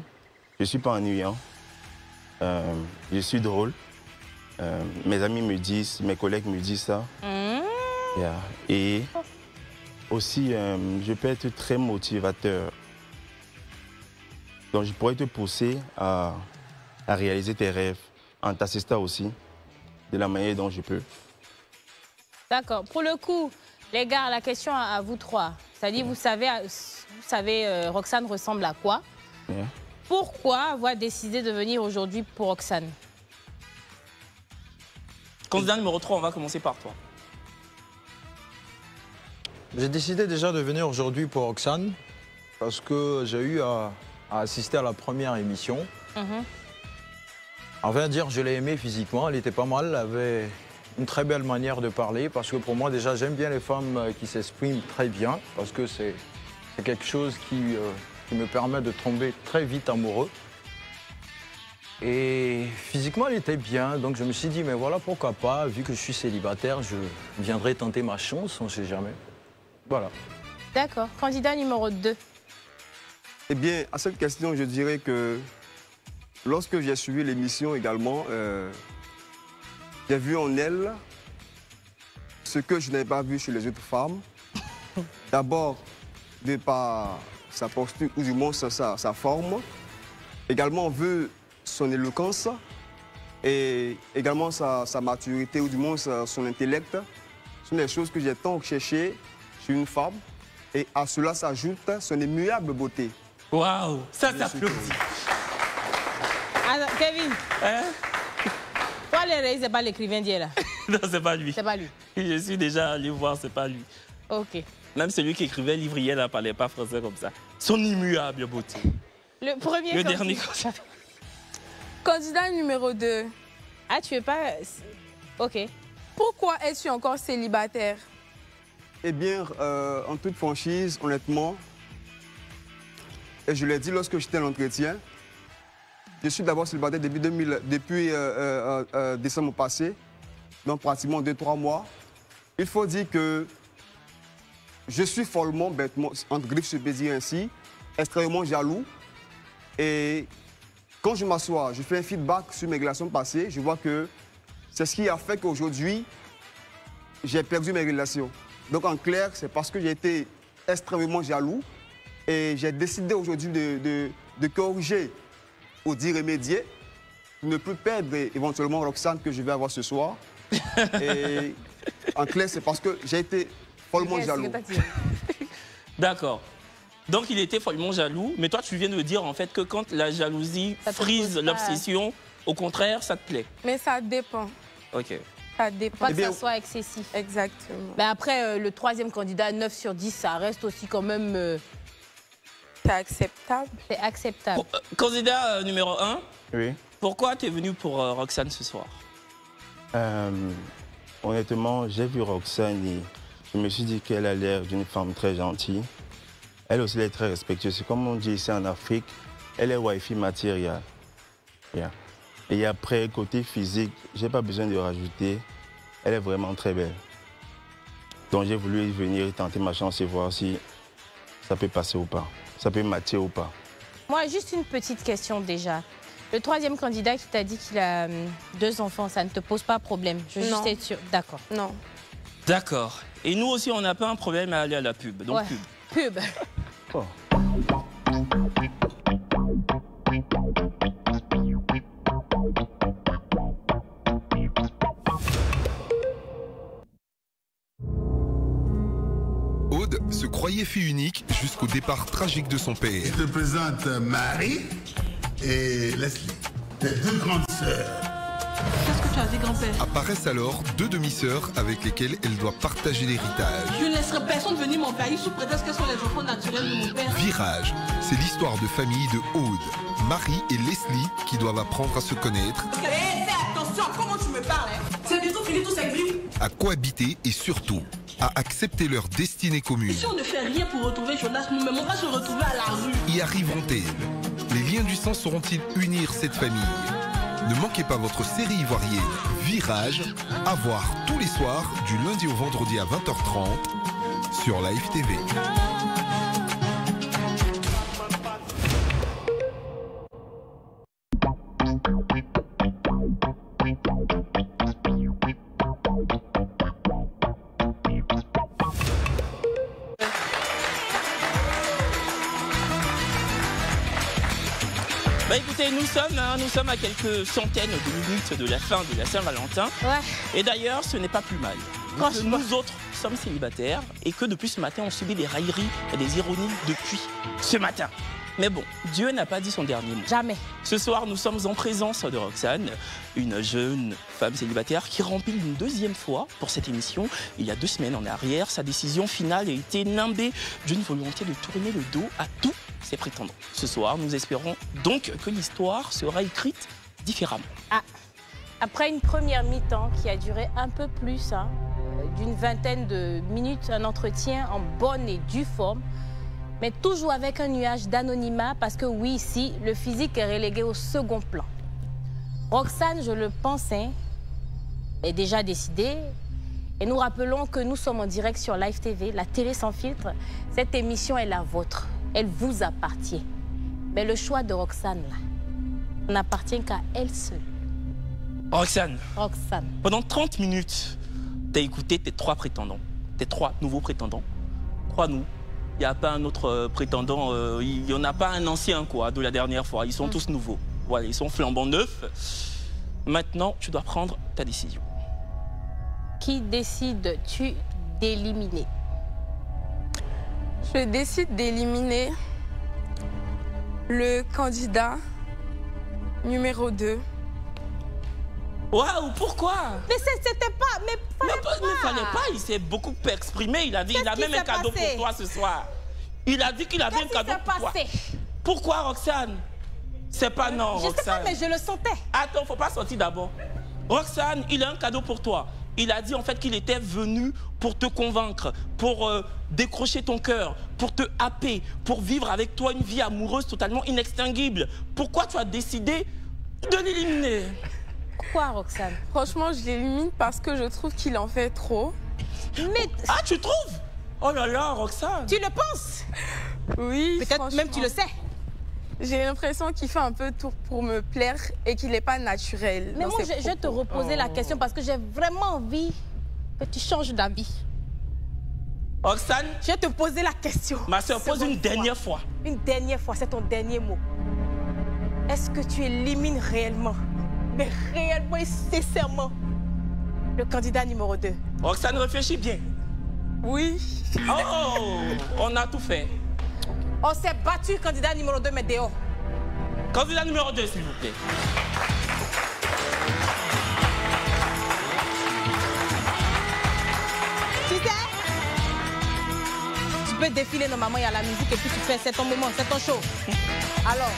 Je ne suis pas ennuyant. Je suis drôle. Mes amis me disent, mes collègues me disent ça. Yeah. Et aussi, je peux être très motivateur. Donc, je pourrais te pousser à réaliser tes rêves en t'assistant aussi de la manière dont je peux. D'accord. Pour le coup, les gars, la question à vous trois. C'est-à-dire, vous savez Roxane ressemble à quoi? Yeah. Pourquoi avoir décidé de venir aujourd'hui pour Roxane? Candidat numéro 3, on va commencer par toi. J'ai décidé déjà de venir aujourd'hui pour Roxane parce que j'ai eu à assister à la première émission. En vrai dire, je l'ai aimée physiquement, elle était pas mal, elle avait une très belle manière de parler parce que pour moi déjà j'aime bien les femmes qui s'expriment très bien parce que c'est quelque chose qui me permet de tomber très vite amoureux. Et physiquement, elle était bien, donc je me suis dit, mais voilà, pourquoi pas, vu que je suis célibataire, je viendrai tenter ma chance, on ne sait jamais. Voilà. D'accord. Candidat numéro 2. Eh bien, à cette question, je dirais que lorsque j'ai suivi l'émission également, j'ai vu en elle ce que je n'avais pas vu chez les autres femmes. D'abord, de par sa posture, ou du moins sa forme. Également, on veut son éloquence et également sa maturité, ou du moins son intellect. Ce sont des choses que j'ai tant cherché chez une femme. Et à cela s'ajoute son immuable beauté. Waouh, ça s'applaudit. Alors, Kevin, Hein? toi, c'est pas l'écrivain d'hier là? Non, c'est pas lui. C'est pas lui. Je suis déjà allé voir, c'est pas lui. Ok. Même celui qui écrivait le livre hier ne parlait pas français comme ça. Son immuable beauté. Le premier Le candidat. dernier candidat. Candidat numéro 2. Ah, tu veux pas... Ok. Pourquoi es-tu encore célibataire? Eh bien, en toute franchise, honnêtement, et je l'ai dit lorsque j'étais à l'entretien, je suis d'abord célibataire depuis décembre passé, donc pratiquement 2-3 mois. Il faut dire que je suis follement, bêtement, entre griffes, je peux dire ainsi, extrêmement jaloux. Et quand je m'assois, je fais un feedback sur mes relations passées, je vois que c'est ce qui a fait qu'aujourd'hui, j'ai perdu mes relations. Donc en clair, c'est parce que j'ai été extrêmement jaloux et j'ai décidé aujourd'hui de corriger ou d'y remédier, pour ne plus perdre éventuellement Roxane que je vais avoir ce soir. Et en clair, c'est parce que j'ai été follement jaloux. D'accord. Donc il était follement jaloux, mais toi tu viens de dire en fait que quand la jalousie frise l'obsession, au contraire, ça te plaît. Mais ça dépend. Ok. Ça dépend. Pas que ça soit excessif. Exactement. Mais après, le troisième candidat, 9 sur 10, ça reste aussi quand même... C'est acceptable. C'est acceptable. Candidat numéro 1, Oui. pourquoi tu es venu pour Roxane ce soir? Honnêtement, j'ai vu Roxane et je me suis dit qu'elle a l'air d'une femme très gentille. Elle aussi, elle est très respectueuse. C'est comme on dit ici en Afrique, elle est wifi matérielle. Yeah. Et après, côté physique, je n'ai pas besoin de rajouter. Elle est vraiment très belle. Donc j'ai voulu venir tenter ma chance et voir si ça peut passer ou pas. Ça peut matcher ou pas. Moi, juste une petite question déjà. Le troisième candidat qui t'a dit qu'il a 2 enfants, ça ne te pose pas problème? Je veux juste être sûre. D'accord. Non. D'accord. Et nous aussi, on n'a pas un problème à aller à la pub. Donc pub. Oh. Aude se croyait fille unique jusqu'au départ tragique de son père. Je te présente Marie et Leslie, tes 2 grandes sœurs. Qu'est-ce que tu as dit, grand-père? Apparaissent alors 2 demi-sœurs avec lesquelles elle doit partager l'héritage. Je ne laisserai personne venir m'envahir sous prétexte qu'elles sont les enfants naturels de mon père. Virage, c'est l'histoire de famille de Aude, Marie et Leslie qui doivent apprendre à se connaître. Fais attention à comment tu me parles. C'est bientôt fini tous ces grilles. À cohabiter et surtout à accepter leur destinée commune. Si on ne fait rien pour retrouver Jonas, nous-mêmes on va se retrouver à la rue. Y arriveront-elles? Les liens du sang sauront-ils unir cette famille? Ne manquez pas votre série ivoirienne Virage, à voir tous les soirs du lundi au vendredi à 20h30 sur Live TV. Bah écoutez, nous sommes à quelques centaines de minutes de la fin de la Saint-Valentin. Ouais. Et d'ailleurs, ce n'est pas plus mal. Que nous autres sommes célibataires et que depuis ce matin, on subit des railleries et des ironies depuis ce matin. Mais bon, Dieu n'a pas dit son dernier mot. Jamais. Ce soir, nous sommes en présence de Roxane, une jeune femme célibataire qui remplit une 2e fois pour cette émission. Il y a 2 semaines en arrière, sa décision finale a été nimbée d'une volonté de tourner le dos à tous ses prétendants. Ce soir, nous espérons donc que l'histoire sera écrite différemment. Ah. Après une première mi-temps qui a duré un peu plus, d'une vingtaine de minutes, un entretien en bonne et due forme, mais toujours avec un nuage d'anonymat parce que oui, ici, le physique est relégué au second plan. Roxane, je le pense, est déjà décidée. Et nous rappelons que nous sommes en direct sur Live TV, la télé sans filtre. Cette émission est la vôtre. Elle vous appartient. Mais le choix de Roxane, là, n'appartient qu'à elle seule. Roxane, pendant 30 minutes, tu as écouté tes 3 prétendants, tes 3 nouveaux prétendants. Crois-nous, il n'y a pas un autre prétendant, il n'y en a pas un ancien quoi, de la dernière fois. Ils sont tous nouveaux. Voilà, ils sont flambant neufs. Maintenant, tu dois prendre ta décision. Qui décides-tu d'éliminer? Je décide d'éliminer le candidat numéro 2. Waouh, pourquoi? Mais c'était pas... Mais fallait pas, il s'est beaucoup exprimé. Il a dit qu'il a même un cadeau pour toi ce soir. Il a dit qu'il avait un cadeau pour toi. Pourquoi, Roxane? C'est pas non, Roxane. Je sais pas, mais je le sentais. Attends, faut pas sortir d'abord. Roxane, il a un cadeau pour toi. Il a dit en fait qu'il était venu pour te convaincre, pour décrocher ton cœur, pour te happer, pour vivre avec toi une vie amoureuse totalement inextinguible. Pourquoi tu as décidé de l'éliminer? Pourquoi, Roxane? Franchement, je l'élimine parce que je trouve qu'il en fait trop. Mais... Ah, tu trouves? Oh là là, Roxane. Tu le penses? Oui, peut-être même tu le sais. J'ai l'impression qu'il fait un peu tout pour me plaire et qu'il n'est pas naturel. Mais moi, je vais te reposer la question parce que j'ai vraiment envie que tu changes d'avis. Roxane, je vais te poser la question. Ma soeur, pose une dernière fois. Une dernière fois, c'est ton dernier mot. Est-ce que tu élimines réellement, mais réellement et sincèrement, le candidat numéro 2? Roxane, réfléchis bien. Oui. Oh, on a tout fait. On s'est battu, candidat numéro 2, mais dehors. Candidat numéro 2, s'il vous plaît. Tu sais, tu peux défiler normalement, il y a la musique et puis tu fais, c'est ton moment, c'est ton show. Alors,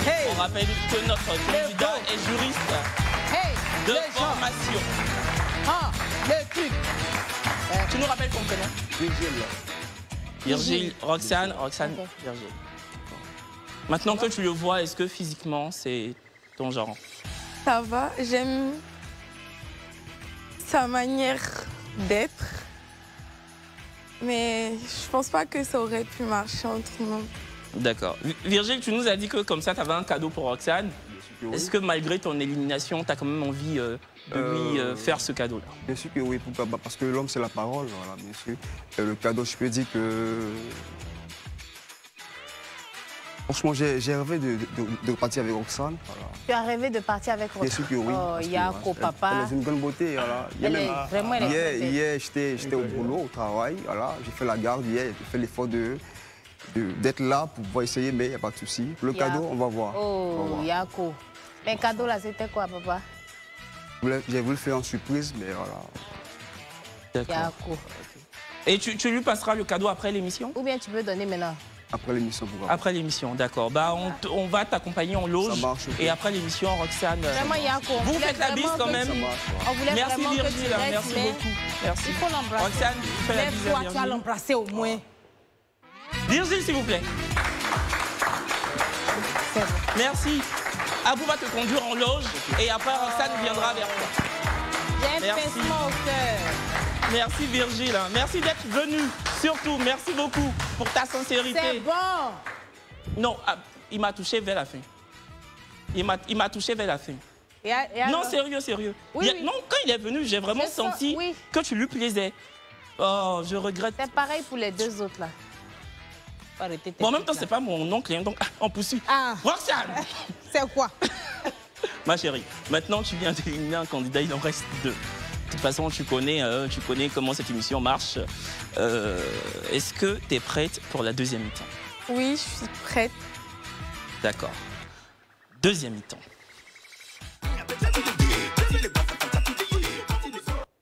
hey. On rappelle que notre candidat est juriste hey. de formation. Ah, le truc. Tu nous rappelles ton prénom? Virgile. Virgile, Roxane, Okay. Virgile. Maintenant que tu le vois, est-ce que physiquement, c'est ton genre? Ça va, j'aime sa manière d'être. Mais je pense pas que ça aurait pu marcher entre nous. D'accord. Virgile, tu nous as dit que comme ça, tu avais un cadeau pour Roxane. Oui. Est-ce que malgré ton élimination, tu as quand même envie de lui faire ce cadeau-là? Bien sûr que oui, pourquoi pas, parce que l'homme, c'est la parole, voilà, bien sûr. Le cadeau, je peux dire que... Franchement, j'ai rêvé de partir avec Roxane. Voilà. Tu as rêvé de partir avec Roxane? Bien sûr que oui. Oh, Yako, papa. Elle est une grande beauté. Voilà. Vraiment, elle est hier, j'étais au boulot, au travail. Voilà. J'ai fait la garde hier, j'ai fait l'effort d'être là pour pouvoir essayer, mais il n'y a pas de souci. Le cadeau, on va voir. Oh, Yako. Mais le cadeau, là, c'était quoi, papa? J'ai voulu faire en surprise, mais voilà. Yako. Et tu lui passeras le cadeau après l'émission? Ou bien tu peux donner maintenant? Après l'émission, pourquoi? Après l'émission, d'accord. Bah, on va t'accompagner en loge. Ça marche, okay. Et après l'émission, Roxane. Vraiment, Yako. Vous faites la bise quand même. On voulait merci vraiment Virgile, que tu restes, merci beaucoup. Merci. Il faut l'embrasser. Roxane, fais la bise à toi, Virgile. tu vas l'embrasser au moins. Virgile, s'il vous plaît. Merci. Abou va te conduire en loge et après Roxane viendra vers toi. J'ai un pincement au cœur. Merci Virgile. Merci d'être venu. Surtout, merci beaucoup pour ta sincérité. C'est bon. Non, il m'a touché vers la fin. Il m'a touché vers la fin. Non, sérieux. Oui, Non, quand il est venu, j'ai vraiment senti que tu lui plaisais. Oh, je regrette. C'est pareil pour les deux autres là. Bon, en même temps, c'est pas mon oncle, hein, donc on poursuit. Ah. Roxane. C'est quoi? Ma chérie, maintenant tu viens d'éliminer un candidat, il en reste 2. De toute façon, tu connais comment cette émission marche. Est-ce que tu es prête pour la deuxième mi-temps? Oui, je suis prête. D'accord. Deuxième mi-temps.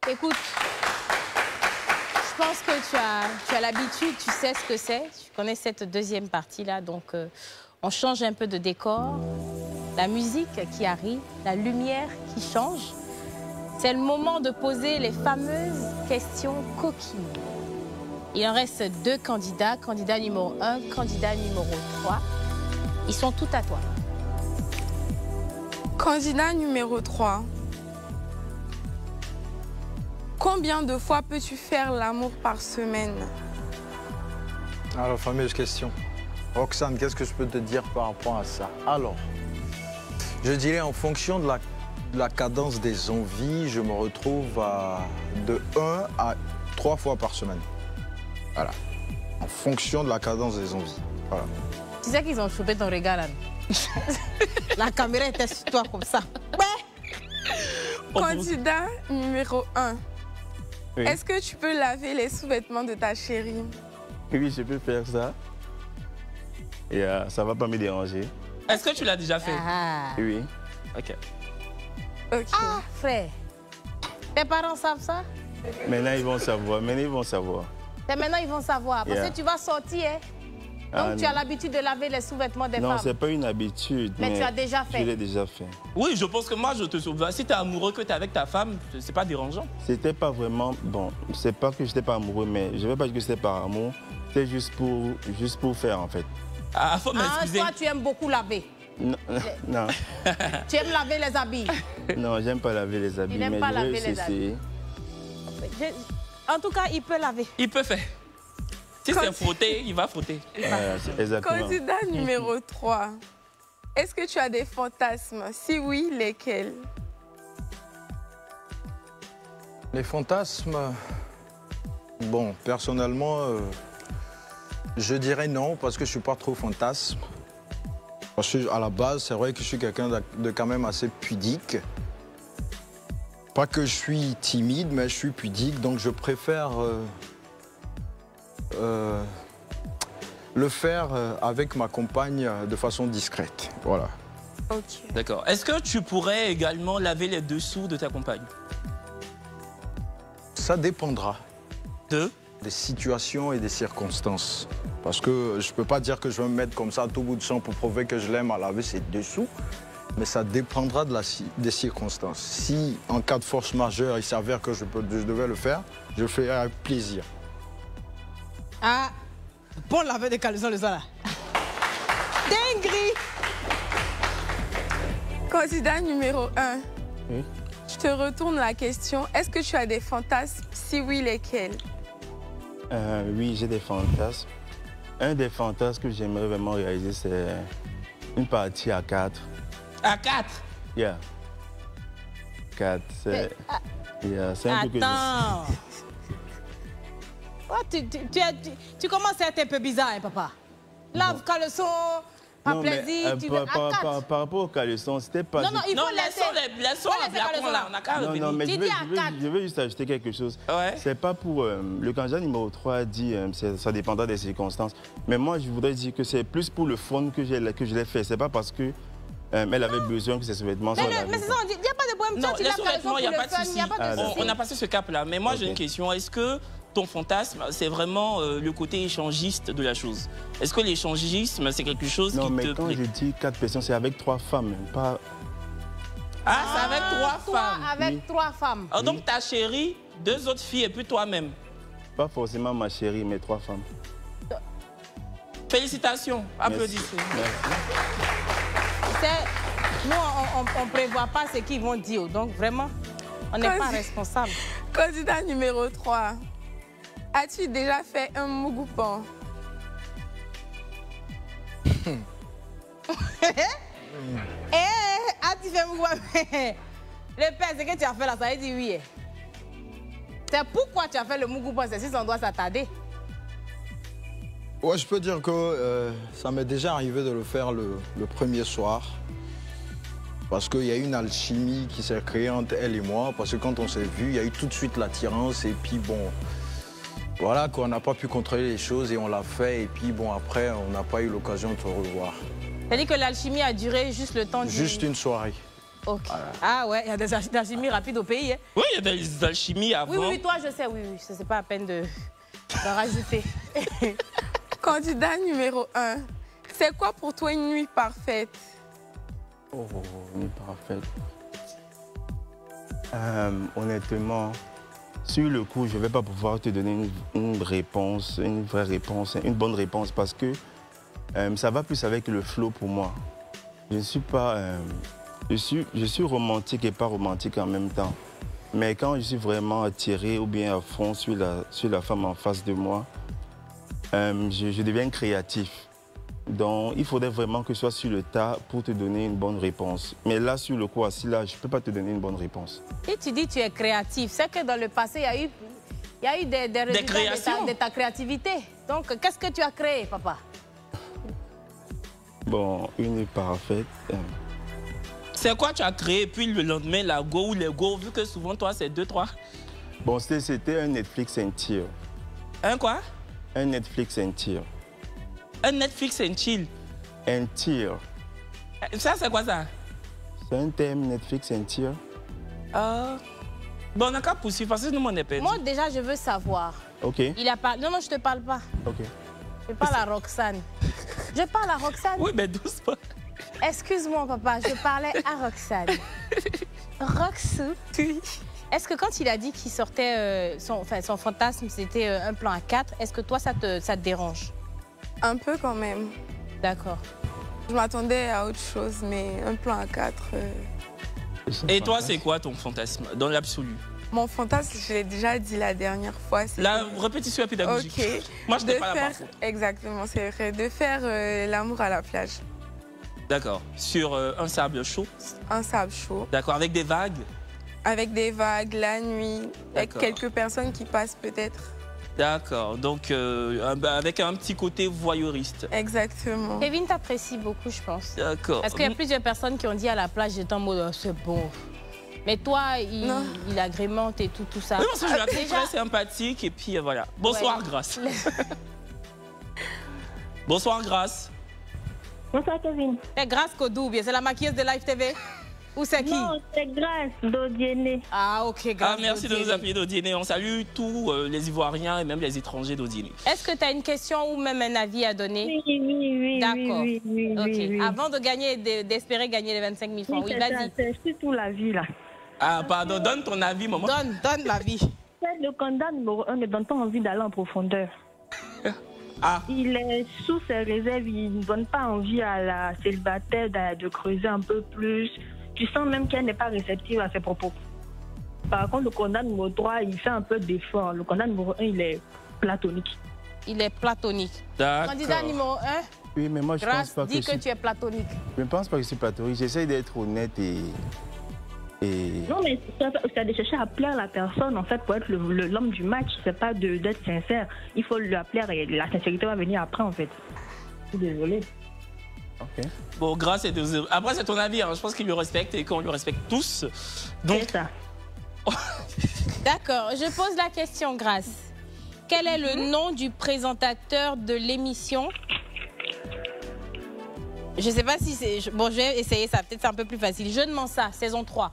Écoute, je pense que tu as l'habitude, tu sais ce que c'est. Tu connais cette deuxième partie-là, donc on change un peu de décor. La musique qui arrive, la lumière qui change. C'est le moment de poser les fameuses questions coquines. Il en reste 2 candidats, candidat numéro 1, candidat numéro 3. Ils sont tous à toi. Candidat numéro 3. Combien de fois peux-tu faire l'amour par semaine? Alors, fameuse question. Roxane, qu'est-ce que je peux te dire par rapport à ça? Alors, je dirais en fonction de la cadence des envies, je me retrouve de 1 à 3 fois par semaine. Voilà. En fonction de la cadence des envies. Voilà. Tu sais qu'ils ont chopé ton regard là. La caméra était sur toi comme ça. Ouais. Candidat numéro 1. Oui. Est-ce que tu peux laver les sous-vêtements de ta chérie? Oui, je peux faire ça. Et ça ne va pas me déranger. Est-ce que tu l'as déjà fait? Oui. Ok. Ah, frère. Tes parents savent ça? Maintenant, ils vont savoir. Maintenant, ils vont savoir. Parce que tu vas sortir. Hein? Donc, tu as l'habitude de laver les sous-vêtements des femmes. Non, ce n'est pas une habitude. Mais tu as déjà fait. Je l'ai déjà fait. Oui, je pense que moi, je te sauve. Si tu es amoureux, que tu es avec ta femme, c'est pas dérangeant. C'était pas vraiment... Bon, c'est pas que j'étais pas amoureux, mais je ne vais pas dire que c'était par amour. C'est juste pour faire, en fait. Ah, faut m'excuser. Toi, tu aimes beaucoup laver. Non. Non. Tu aimes laver les habits? Non, j'aime pas laver les habits. Il n'aime pas laver les habits. En tout cas, il peut laver. Il peut faire. Si c'est frotter, il va frotter. Exactement. Candidat numéro 3. Est-ce que tu as des fantasmes? Si oui, lesquels? Les fantasmes... Bon, personnellement, je dirais non, parce que je ne suis pas trop fantasme. Parce qu'à la base, c'est vrai que je suis quelqu'un de quand même assez pudique. Pas que je suis timide, mais je suis pudique, donc je préfère le faire avec ma compagne de façon discrète. Voilà. Ok. D'accord. Est-ce que tu pourrais également laver les dessous de ta compagne? Ça dépendra des situations et des circonstances. Parce que je ne peux pas dire que je vais me mettre comme ça à tout bout de champ pour prouver que je l'aime à laver ses dessous. Mais ça dépendra des circonstances. Si, en cas de force majeure, il s'avère que je devais le faire, je le ferai avec plaisir. Ah, bon laver des caleçons le soir là. Dinguerie. Candidat numéro 1. Oui. Je te retourne la question. Est-ce que tu as des fantasmes? Si oui, lesquels? Oui, j'ai des fantasmes. Un des fantasmes que j'aimerais vraiment réaliser, c'est une partie à 4. À 4? Yeah. 4, c'est... Yeah, c'est un peu que Attends. Oh, tu commences à être un peu bizarre, hein, papa. Lave caleçon, pas non, plaisir, mais, tu veux à 4. par rapport au caleçon, c'était pas... Non, non, il faut laissons là, on a qu'à revenir. Non, mais Tu dis à 4. je veux juste ajouter quelque chose. Ouais. C'est pas pour... le candidat numéro 3 dit ça dépendra des circonstances. Mais moi, je voudrais dire que c'est plus pour le fun que je l'ai fait. C'est pas parce que elle avait besoin que ses vêtements soient lavés. Mais c'est ça, il n'y a pas de problème. Non, tu laves caleçon, il n'y a pas de souci. On a passé ce cap-là. Mais moi, j'ai une question. Est-ce que ton fantasme, c'est vraiment le côté échangiste de la chose? Est-ce que l'échangisme, c'est quelque chose qui te plaît? Non, mais quand je dis 4 personnes, c'est avec 3 femmes, pas... Ah, c'est avec 3 femmes? Avec 3 femmes. Oh, donc ta chérie, 2 autres filles et puis toi-même? Pas forcément ma chérie, mais 3 femmes. Félicitations, applaudissez. Nous, on ne prévoit pas ce qu'ils vont dire. Donc, vraiment, on n'est pas responsable. Candidat numéro 3. As-tu déjà fait un mougoupan? As-tu fait un mougoupan? Le père, c'est que tu as fait là, ça veut dire oui. C'est pourquoi tu as fait le mougoupan, c'est si on doit s'attarder. Ouais, je peux dire que ça m'est déjà arrivé de le faire le premier soir. Parce qu'il y a une alchimie qui s'est créée entre elle et moi. Parce que quand on s'est vu, il y a eu tout de suite l'attirance. Et puis bon, voilà, qu'on n'a pas pu contrôler les choses et on l'a fait. Et puis bon, après, on n'a pas eu l'occasion de se revoir. C'est-à-dire que l'alchimie a duré juste le temps Juste une soirée. Ok. Voilà. Ah ouais, il y a des alchimies rapides au pays. Hein. Oui, il y a des alchimies avant. Oui, toi, je sais, oui. C'est pas à peine de rajouter. Candidat numéro 1. C'est quoi pour toi une nuit parfaite? Oh, une nuit parfaite. Honnêtement, sur le coup, je ne vais pas pouvoir te donner une réponse, une vraie réponse, une bonne réponse, parce que ça va plus avec le flow pour moi. Je ne suis pas... je suis romantique et pas romantique en même temps. Mais quand je suis vraiment attiré ou bien à fond sur la femme en face de moi, je deviens créatif. Donc, il faudrait vraiment que je sois sur le tas pour te donner une bonne réponse. Mais là, sur le coup, assis là, je ne peux pas te donner une bonne réponse. Et tu dis que tu es créatif. C'est que dans le passé, il y a eu des résultats de ta créativité. Donc, qu'est-ce que tu as créé, papa? Bon, une nuit parfaite. C'est quoi tu as créé, puis le lendemain, la go ou les go, vu que souvent, toi, c'est 2-3? Bon, c'était un Netflix and chill. Un quoi? Un Netflix and chill. Un Netflix and chill? And chill. Ça, c'est quoi ça? C'est un thème Netflix and chill. Bon, on n'a qu'à poursuivre, parce que nous, on est perdu. Moi, déjà, je veux savoir. OK. Il a pas... Non, je ne te parle pas. OK. Je parle à Roxane. Je parle à Roxane. Oui, mais doucement. Excuse-moi, papa, je parlais à Roxane. Roxou, est-ce que quand il a dit qu'il sortait, son fantasme, c'était un plan à 4, est-ce que toi, ça te dérange? Un peu quand même. D'accord. Je m'attendais à autre chose, mais un plan à 4... Et toi, c'est quoi ton fantasme, dans l'absolu? Mon fantasme, je l'ai déjà dit la dernière fois. La répétition pédagogique. Ok. Moi, je n'étais pas là. Exactement, c'est vrai. De faire l'amour à la plage. D'accord. Sur un sable chaud? Un sable chaud. D'accord. Avec des vagues? Avec des vagues, la nuit, avec quelques personnes qui passent peut-être. D'accord. Donc, avec un petit côté voyeuriste. Exactement. Kevin t'apprécie beaucoup, je pense. D'accord. Parce qu'il y a plusieurs personnes qui ont dit à la plage, j'étais en mode, c'est bon. Mais toi, il agrémente et tout ça. Oui, parce que je la trouve très sympathique et puis voilà. Bonsoir, Grâce. Bonsoir, Grâce. Bonsoir, Kevin. C'est Grâce Kodou, bien. C'est la maquilleuse de Live TV? Ou c'est qui? Non, c'est Grâce Dodiene. Ah, ok, Grâce. Ah, merci de nous appeler Dodiene. On salue tous les Ivoiriens et même les étrangers d'Odiene. Est-ce que tu as une question ou même un avis à donner? Oui. D'accord. Oui. Avant de gagner, d'espérer gagner les 25 000 francs. Oui, vas-y. C'est surtout la vie, là. Ah, pardon, donne ton avis, maman. Donne la vie. Le candidat numéro 1 ne donne pas envie d'aller en profondeur. Ah. Il est sous ses réserves, il ne donne pas envie à la célibataire de creuser un peu plus. Tu sens même qu'elle n'est pas réceptive à ses propos. Par contre, le candidat numéro 3, il fait un peu d'effort. Le candidat numéro 1, il est platonique. Il est platonique. D'accord. Candidat numéro 1, oui, mais moi, je pense pas dis que tu es platonique. Je ne pense pas que je suis platonique. J'essaie d'être honnête et... Non, mais c'est de chercher à plaire la personne, en fait, pour être l'homme du match. C'est pas d'être sincère. Il faut lui plaire et la sincérité va venir après, en fait. Je suis désolée. Ok. Bon, Grâce est 2-0. Après, c'est ton avis. Hein. Je pense qu'il le respecte et qu'on le respecte tous. Donc... C'est ça. D'accord. Je pose la question, Grâce. Quel est le nom du présentateur de l'émission? Je ne sais pas si c'est... Bon, je vais essayer ça. Peut-être c'est un peu plus facile. Je ne mens ça, saison 3.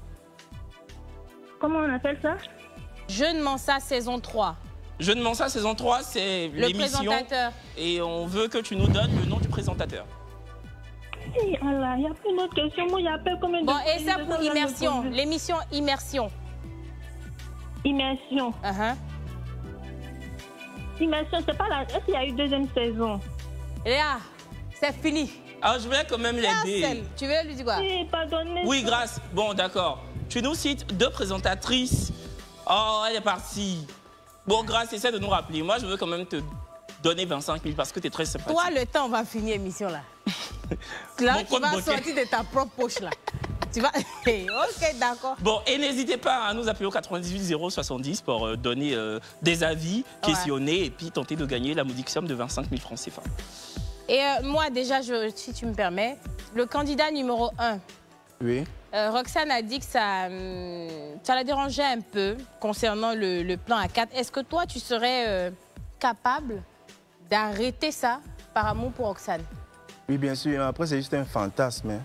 Comment on appelle ça? Je ne mens ça, saison 3. Je ne mens ça, saison 3, c'est l'émission. Et on veut que tu nous donnes le nom du présentateur. Hey, Allah, il y a plus d'autres questions. Moi, il y a pas combien de... Bon, et ça pour Immersion. L'émission Immersion. Immersion. Immersion, c'est pas la... Est-ce qu'il y a eu deuxième saison? Léa, c'est fini. Ah, je vais quand même l'aider. Tu veux lui dire quoi? Oui, pardonnez. Oui, Grâce. Bon, d'accord. Tu nous cites 2 présentatrices. Oh, elle est partie. Bon, Grâce, essaie de nous rappeler. Moi, je veux quand même te donner 25 000 parce que tu es très sympathique. Toi, le temps, on va finir l'émission là. Là, tu vas sortir de ta propre poche là. Tu vas... Ok, d'accord. Bon, et n'hésitez pas à nous appeler au 98 070 pour donner des avis, questionner et puis tenter de gagner la modique somme de 25 000 francs CFA. Et moi, déjà, si tu me permets, le candidat numéro 1. Oui. Roxane a dit que ça la dérangeait un peu concernant le plan A4. Est-ce que toi, tu serais capable d'arrêter ça par amour pour Roxane? Oui, bien sûr. Après, c'est juste un fantasme. Hein.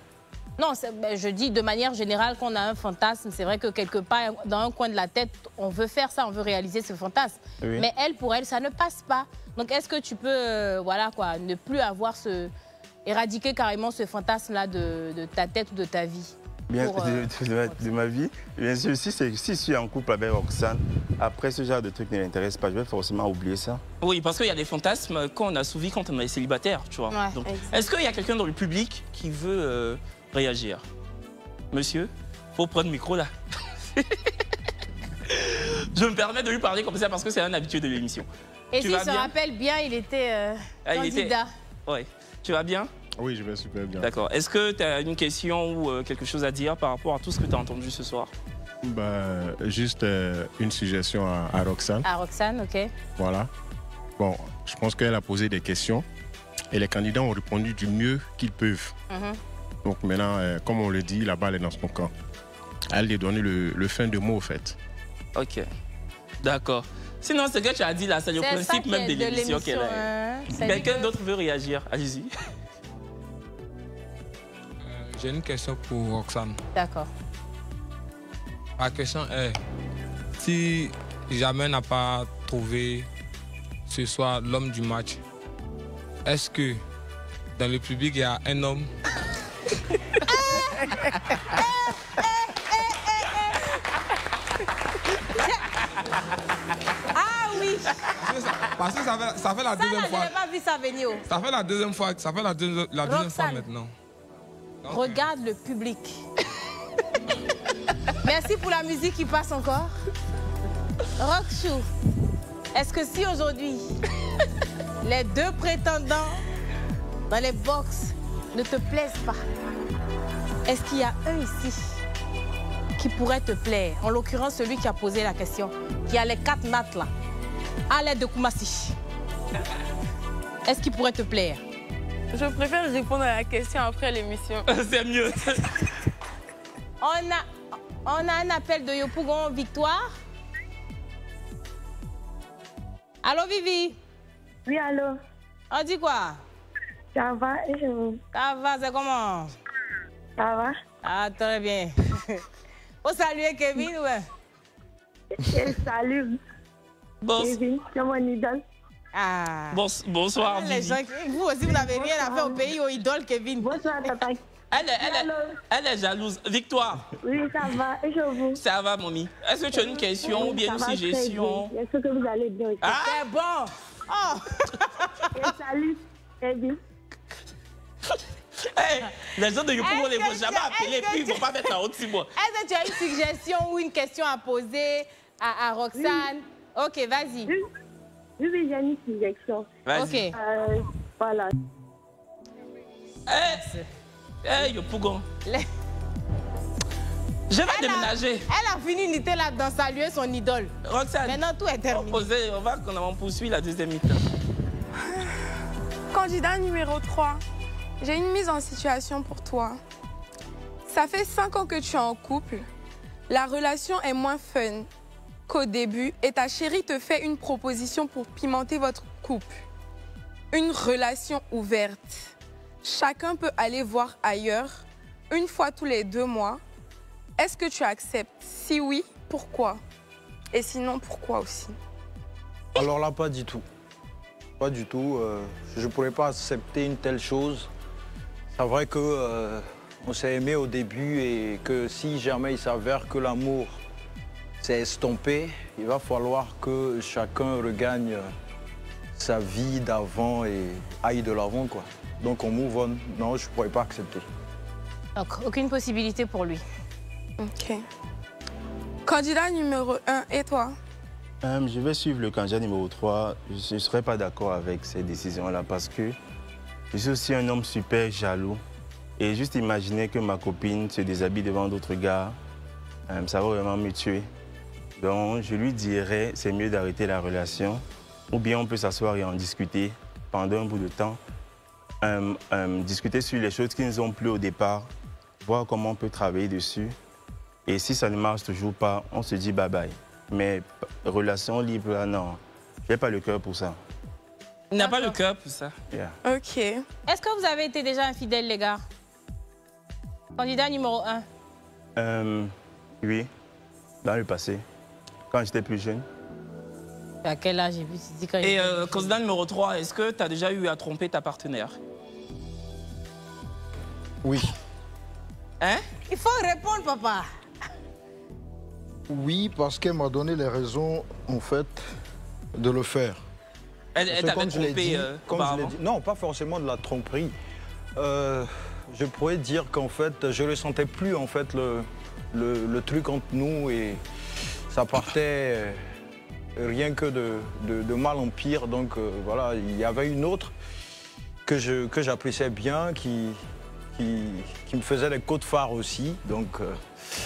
Non, je dis de manière générale qu'on a un fantasme. C'est vrai que quelque part, dans un coin de la tête, on veut faire ça, on veut réaliser ce fantasme. Oui. Mais elle, pour elle, ça ne passe pas. Donc, est-ce que tu peux, voilà quoi, ne plus avoir éradiquer carrément ce fantasme-là de ta tête ou de ta vie? Bien, de ma vie. Bien sûr, si je suis en couple avec Roxane, après ce genre de truc ne l'intéresse pas, je vais forcément oublier ça. Oui, parce qu'il y a des fantasmes qu'on a assouvis quand on est célibataire, tu vois. Ouais, est-ce qu'il y a quelqu'un dans le public qui veut réagir? Monsieur, faut prendre le micro là. Je me permets de lui parler comme ça parce que c'est un habitué de l'émission. Et s'il se rappelle bien, il était candidat. Oui. Tu vas bien? Oui, je vais super bien. D'accord. Est-ce que tu as une question ou quelque chose à dire par rapport à tout ce que tu as entendu ce soir? Juste une suggestion à Roxane. À Roxane, ok. Voilà. Bon, je pense qu'elle a posé des questions et les candidats ont répondu du mieux qu'ils peuvent. Donc maintenant, comme on le dit, la balle est dans son camp. Elle lui a donné le fin de mot, au fait. Ok. D'accord. Sinon, ce que tu as dit là, c'est le principe même de l'émission qu'elle a. Quelqu'un d'autre veut réagir? Allez-y. J'ai une question pour Roxane. D'accord. Ma question est, si jamais n'a pas trouvé ce soir l'homme du match, est-ce que dans le public, il y a un homme Ah oui. Parce que ça fait la deuxième fois. Je n'ai pas vu ça venir. Ça fait la deuxième fois, deuxième fois maintenant. Regarde le public. Merci pour la musique qui passe encore. Rockshow, est-ce que si aujourd'hui, les 2 prétendants dans les box ne te plaisent pas, est-ce qu'il y a un ici qui pourrait te plaire? En l'occurrence, celui qui a posé la question, qui a les 4 nattes là, à l'aide de Koumassi. Est-ce qu'il pourrait te plaire? Je préfère répondre à la question après l'émission. C'est mieux. On a un appel de Yopougon, Victoire. Allô, Vivi? Oui, allô? On dit quoi? Ça va et je vous... Ça va, c'est comment? Ça va? Ah, très bien. Faut saluer Kevin, ouais. Salut. Kevin, c'est mon idole. Ah. Bonsoir, les gens, vous aussi, vous n'avez rien à faire au pays aux idoles, Kevin. Bonsoir, papa. Elle est jalouse. Victoire. Oui, ça va. Et je vous? Ça va, mamie. Est-ce que tu as une question ou bien une suggestion? Est-ce que vous allez bien? Ah, c'est bon. Oh. Salut, Kevin. Hey, les gens de Yopougon ne vont jamais appeler, puis ils ne vont pas mettre la haute sur moi. Est-ce que tu as une suggestion ou une question à poser à Roxane? Oui. Ok, vas-y. Oui, j'ai une suggestion. Vas-y. Ok. Voilà. Hey, Yopougon. Je vais déménager. Elle a fini une unité là dans saluer son idole. Roxane. Maintenant, tout est terminé. On poursuit la deuxième mi-temps. Candidat numéro 3, j'ai une mise en situation pour toi. Ça fait 5 ans que tu es en couple. La relation est moins fun qu'au début et ta chérie te fait une proposition pour pimenter votre couple. Une relation ouverte. Chacun peut aller voir ailleurs, une fois tous les 2 mois. Est-ce que tu acceptes? Si oui, pourquoi? Et sinon, pourquoi aussi? Alors là, pas du tout. Pas du tout. Je ne pourrais pas accepter une telle chose. C'est vrai que on s'est aimé au début et que si jamais il s'avère que l'amour s'est estompé, il va falloir que chacun regagne sa vie d'avant et aille de l'avant, quoi. Donc on move on. Non, je ne pourrais pas accepter. Donc, aucune possibilité pour lui. Ok. Candidat numéro 1, et toi? Je vais suivre le candidat numéro 3. Je ne serais pas d'accord avec ces décisions-là parce que je suis aussi un homme super jaloux. Et juste imaginer que ma copine se déshabille devant d'autres gars, ça va vraiment me tuer. Donc je lui dirais, c'est mieux d'arrêter la relation. Ou bien on peut s'asseoir et en discuter pendant un bout de temps. Discuter sur les choses qui nous ont plu au départ, voir comment on peut travailler dessus. Et si ça ne marche toujours pas, on se dit bye-bye. Mais relation libre, là, non. Je n'ai pas le cœur pour ça. Il n'a pas le cœur pour ça. Yeah. Ok. Est-ce que vous avez été déjà infidèle, les gars? Candidat numéro 1. Oui, dans le passé, quand j'étais plus jeune. À quel âge? Et candidat numéro 3, est-ce que tu as déjà eu à tromper ta partenaire? Oui. Hein? Il faut répondre, papa. Oui, parce qu'elle m'a donné les raisons, en fait, de le faire. Elle t'avait trompé auparavant? Non, pas forcément de la tromperie. Je pourrais dire qu'en fait, je ne ressentais plus en fait, le truc entre nous et ça partait rien que de mal en pire. Donc voilà, il y avait une autre que j'appréciais bien, qui me faisait des côtes phares aussi. Donc,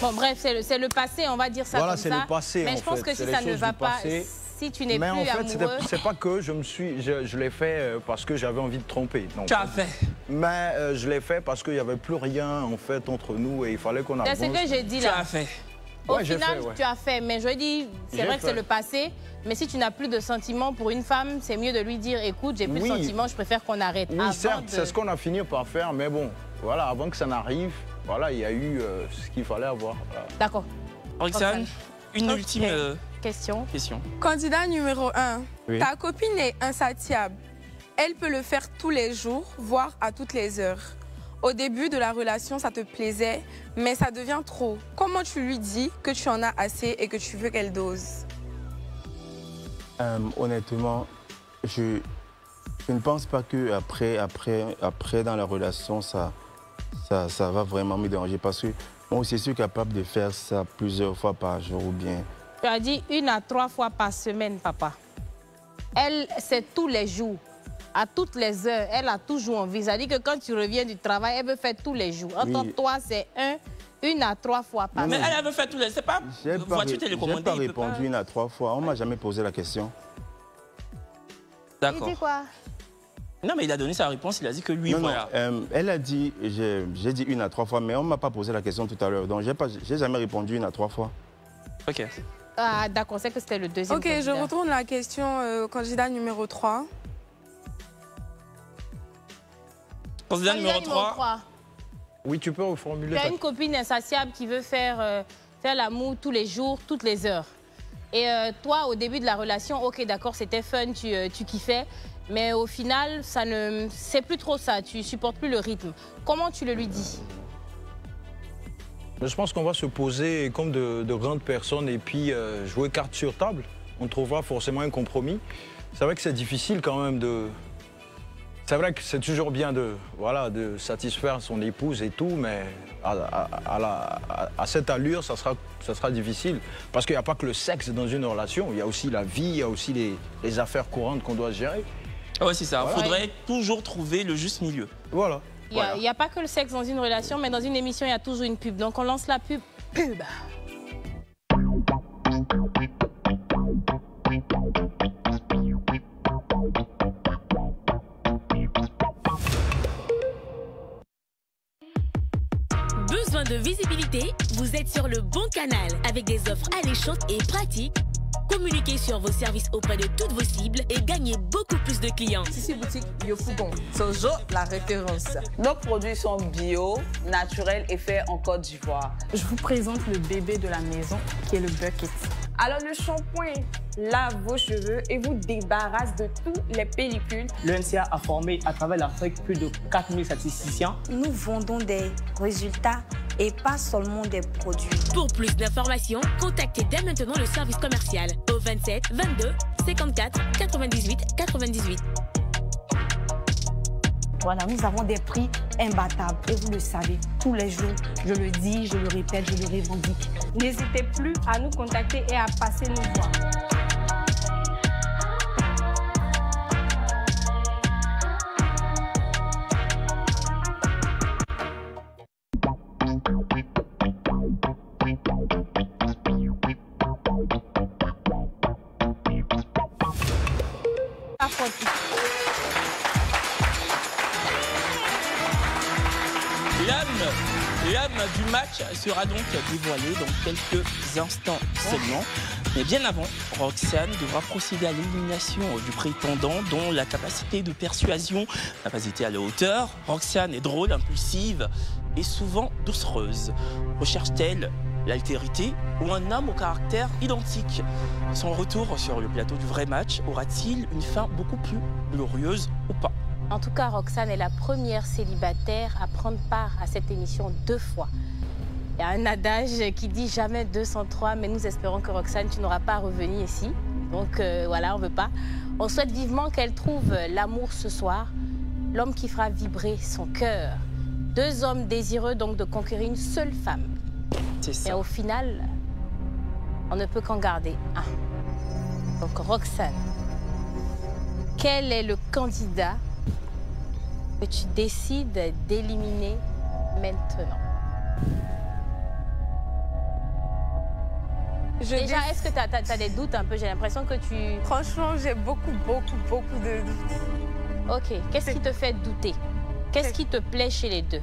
bon, bref, c'est le passé, on va dire ça voilà, comme ça. Voilà, c'est le passé. Mais je pense que si ça ne va pas, si tu n'es plus amoureux... Mais en fait, c'est pas que je l'ai fait parce que j'avais envie de tromper. Non, tu as fait. Mais je l'ai fait parce qu'il n'y avait plus rien en fait entre nous et il fallait qu'on avance. C'est ce que j'ai dit là. Tu as fait. Au final, tu as fait. Mais je dis, c'est vrai que c'est le passé. Mais si tu n'as plus de sentiments pour une femme, c'est mieux de lui dire, écoute, j'ai plus de sentiments, je préfère qu'on arrête. Oui, certes, c'est ce qu'on a fini par faire. Mais bon, voilà, avant que ça n'arrive, voilà, il y a eu ce qu'il fallait avoir. Voilà. D'accord. Roxane, une ultime question. Candidat numéro 1. Oui. Ta copine est insatiable. Elle peut le faire tous les jours, voire à toutes les heures. Au début de la relation, ça te plaisait, mais ça devient trop. Comment tu lui dis que tu en as assez et que tu veux qu'elle dose? Honnêtement, je ne pense pas qu'après dans la relation, ça va vraiment me déranger parce que moi aussi, je suis capable de faire ça plusieurs fois par jour ou bien. Tu as dit 1 à 3 fois par semaine, papa. Elle, c'est tous les jours, à toutes les heures. Elle a toujours envie. Ça dit que quand tu reviens du travail, elle veut faire tous les jours. Entre toi, c'est 1 à 3 fois par semaine. Mais elle veut faire tous les... C'est pas voiture télécommandée. Je n'ai pas répondu 1 à 3 fois. On ne m'a jamais posé la question. D'accord. Tu dis quoi? Non, mais il a donné sa réponse, il a dit que lui, non, voilà. Non, elle a dit, j'ai dit 1 à 3 fois, mais on ne m'a pas posé la question tout à l'heure. Donc, je n'ai jamais répondu 1 à 3 fois. Ok. Ah, d'accord, c'est que c'était le deuxième Ok, candidat. je retourne la question candidat numéro 3. Candidat numéro 3. Oui, tu peux reformuler. Tu as une copine insatiable qui veut faire l'amour tous les jours, toutes les heures. Et toi, au début de la relation, ok, d'accord, c'était fun, tu kiffais. Mais au final, c'est plus trop ça, tu supportes plus le rythme. Comment tu le lui dis? Je pense qu'on va se poser comme de grandes personnes et puis jouer carte sur table. On trouvera forcément un compromis. C'est vrai que c'est difficile quand même de... C'est vrai que c'est toujours bien de satisfaire son épouse et tout, mais à cette allure, ça sera difficile. Parce qu'il n'y a pas que le sexe dans une relation, il y a aussi la vie, il y a aussi les affaires courantes qu'on doit gérer. Ah ouais, c'est ça. Il Voilà. faudrait toujours trouver le juste milieu. Voilà. Il n'y a pas que le sexe dans une relation, mais dans une émission, il y a toujours une pub. Donc on lance la pub. Besoin de visibilité? Vous êtes sur le bon canal avec des offres alléchantes et pratiques. Communiquez sur vos services auprès de toutes vos cibles et gagnez beaucoup plus de clients. Ici, boutique Yofougon. Sojo, la référence. Nos produits sont bio, naturels et faits en Côte d'Ivoire. Je vous présente le bébé de la maison qui est le Bucket. Alors le shampoing lave vos cheveux et vous débarrasse de toutes les pellicules. L'UNCA a formé à travers l'Afrique plus de 4000 statisticiens. Nous vendons des résultats et pas seulement des produits. Pour plus d'informations, contactez dès maintenant le service commercial au 27 22 54 98 98. Voilà, nous avons des prix imbattables et vous le savez, tous les jours, je le dis, je le répète, je le revendique. N'hésitez plus à nous contacter et à passer nous voir. L'âme du match sera donc dévoilée dans quelques instants seulement. Mais bien avant, Roxane devra procéder à l'élimination du prétendant dont la capacité de persuasion n'a pas été à la hauteur. Roxane est drôle, impulsive et souvent doucereuse. Recherche-t-elle l'altérité ou un homme au caractère identique? Son retour sur le plateau du vrai match aura-t-il une fin beaucoup plus glorieuse ou pas? En tout cas, Roxane est la première célibataire à prendre part à cette émission 2 fois. Il y a un adage qui dit jamais 203, mais nous espérons que Roxane, tu n'auras pas à revenir ici. Donc voilà, on ne veut pas. On souhaite vivement qu'elle trouve l'amour ce soir, l'homme qui fera vibrer son cœur. 2 hommes désireux donc de conquérir une seule femme. C'est ça. Et au final, on ne peut qu'en garder un. Donc Roxane, quel est le candidat que tu décides d'éliminer maintenant? Déjà, est-ce que tu as des doutes un peu? J'ai l'impression que tu... Franchement, j'ai beaucoup de doutes. Ok, qu'est-ce qui te fait douter? Qu'est-ce qui te plaît chez les deux?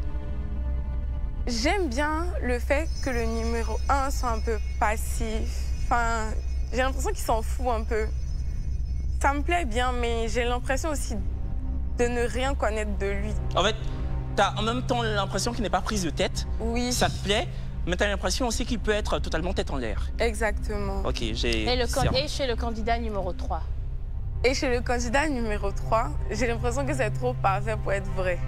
J'aime bien le fait que le numéro 1 soit un peu passif. Enfin, j'ai l'impression qu'il s'en fout un peu. Ça me plaît bien, mais j'ai l'impression aussi de ne rien connaître de lui. En fait, tu as en même temps l'impression qu'il n'est pas prise de tête. Oui. Ça te plaît, mais tu as l'impression aussi qu'il peut être totalement tête en l'air. Exactement. Ok, Et chez le candidat numéro 3? Et chez le candidat numéro 3, j'ai l'impression que c'est trop parfait pour être vrai.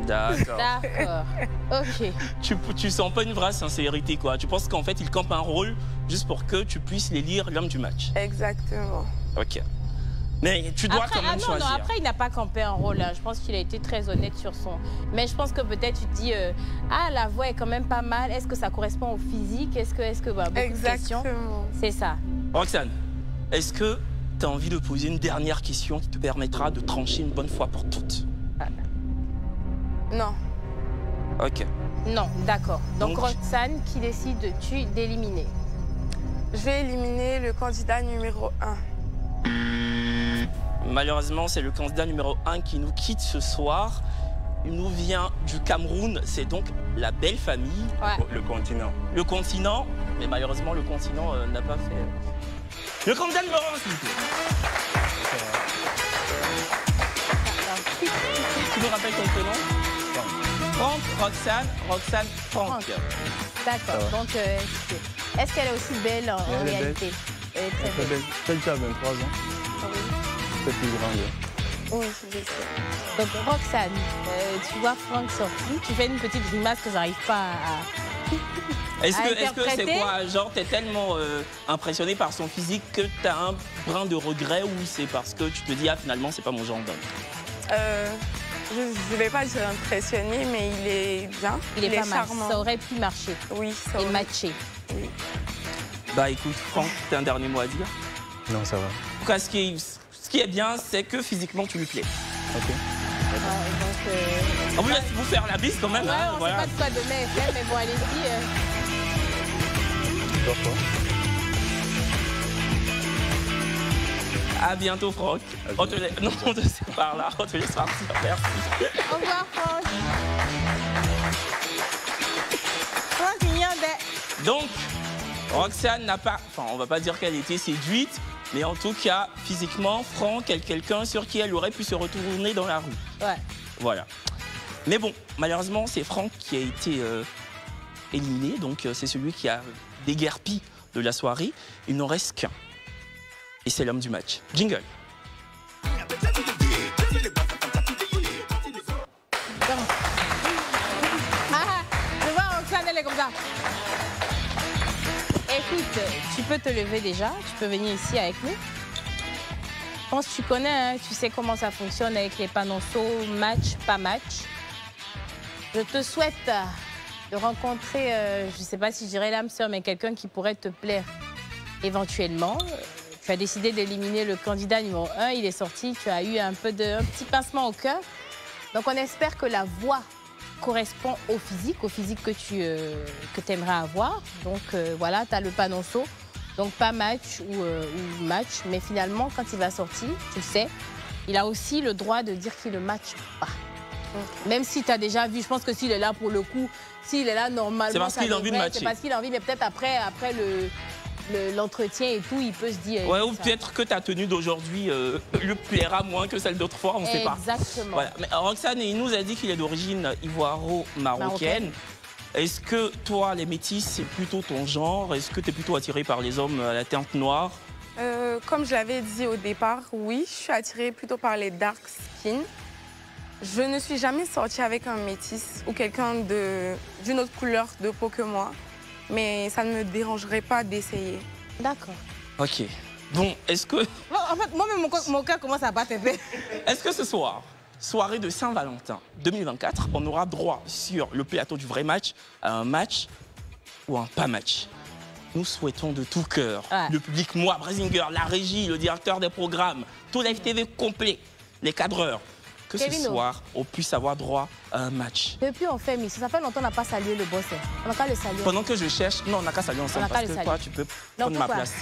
D'accord. D'accord. Ok. Tu sens pas une vraie sincérité, quoi. Tu penses qu'en fait, il campe un rôle juste pour que tu puisses l'élire l'homme du match. Exactement. Ok. Mais tu dois après, quand même choisir. Non, après, il n'a pas campé un rôle. Hein. Je pense qu'il a été très honnête sur son... Mais je pense que peut-être tu te dis, ah, la voix est quand même pas mal. Est-ce que ça correspond au physique? Est-ce que beaucoup de questions. C'est ça. Roxane, est-ce que tu as envie de poser une dernière question qui te permettra de trancher une bonne fois pour toutes? Non. Ok. Non, d'accord. Donc Roxane qui décide d'éliminer. Je vais éliminer le candidat numéro 1. Malheureusement, c'est le candidat numéro 1 qui nous quitte ce soir. Il nous vient du Cameroun, c'est donc la belle famille. Ouais. Le continent. Le continent, mais malheureusement, le continent n'a pas fait... Le candidat numéro 1, s'il vous plaît. Tu nous rappelles ton prénom? Franck, Roxane, Franck. D'accord, donc est-ce qu'elle est aussi belle en réalité? Elle est très belle. Celle qui a 23 ans. Oui. C'est plus grande. Oui, je sais. Donc Roxane, tu vois Franck sorti, tu fais une petite grimace que j'arrive pas à... Est-ce que c'est quoi? Genre, t'es tellement impressionné par son physique que t'as un brin de regret ou c'est parce que tu te dis, ah, finalement, c'est pas mon genre d'homme? Je ne vais pas dire impressionné, mais il est bien. Il est pas charmant. mal. Ça aurait pu marcher. Oui, ça aurait. Et matcher. Oui. Bah écoute, Franck, t'as un dernier mot à dire? Non, ça va. En tout cas, ce qui est bien, c'est que physiquement, tu lui plais. Ok. On vous laisse vous faire la bise quand même. Ouais, hein, on voilà. sait pas de quoi demain est fait, mais bon, allez-y. À bientôt, Franck. On te laisse... Non, on te sépare là. On te laisse partir. Merci. Au revoir, Franck. Franck, il y en a. Donc, Roxane n'a pas... Enfin, on va pas dire qu'elle était séduite, mais en tout cas, physiquement, Franck est quelqu'un sur qui elle aurait pu se retourner dans la rue. Ouais. Voilà. Mais bon, malheureusement, c'est Franck qui a été éliminé. Donc, c'est celui qui a déguerpi de la soirée. Il n'en reste qu'un. Et c'est l'homme du match. Jingle. Je vois Roxane, elle est comme ça. Écoute, tu peux te lever déjà. Tu peux venir ici avec nous. Je pense que tu connais, hein, tu sais comment ça fonctionne avec les panonceaux, match, pas match. Je te souhaite de rencontrer, je ne sais pas si je dirais l'âme sœur, mais quelqu'un qui pourrait te plaire éventuellement. Tu as décidé d'éliminer le candidat numéro 1, il est sorti, tu as eu un petit pincement au cœur. Donc on espère que la voix correspond au physique que tu aimerais avoir. Donc voilà, tu as le panonceau, donc pas match ou match, mais finalement quand il va sortir, tu le sais, il a aussi le droit de dire qu'il ne matche pas. Même si tu as déjà vu, je pense que s'il est là pour le coup, s'il est là normalement, c'est parce qu'il a envie de matcher. C'est parce qu'il a envie, mais peut-être après l'entretien et tout, il peut se dire... Ouais, ou peut-être que ta tenue d'aujourd'hui lui plaira moins que celle d'autrefois, on ne sait pas. Exactement. Voilà. Mais Roxane, il nous a dit qu'il est d'origine ivoiro-marocaine. Est-ce que toi, les métis, c'est plutôt ton genre? Est-ce que tu es plutôt attirée par les hommes à la teinte noire? Comme je l'avais dit au départ, oui, je suis attirée plutôt par les dark skin. Je ne suis jamais sortie avec un métis ou quelqu'un d'une autre couleur de peau que moi. Mais ça ne me dérangerait pas d'essayer. D'accord. Ok. Bon, est-ce que... Bon, en fait, moi-même, mon cœur commence à battre un peu. Est-ce que ce soir, soirée de Saint-Valentin 2024, on aura droit sur le plateau du vrai match à un match ou un pas match? Nous souhaitons de tout cœur, le public, moi, Brasinger, la régie, le directeur des programmes, tout la FTV complet, les cadreurs, que ce soir, on puisse avoir droit à un match. Depuis on fait Miss, ça fait longtemps qu'on n'a pas salué le boss. On n'a qu'à le saluer. Pendant que je cherche, non, on n'a qu'à saluer ensemble parce que toi, tu peux prendre ma place.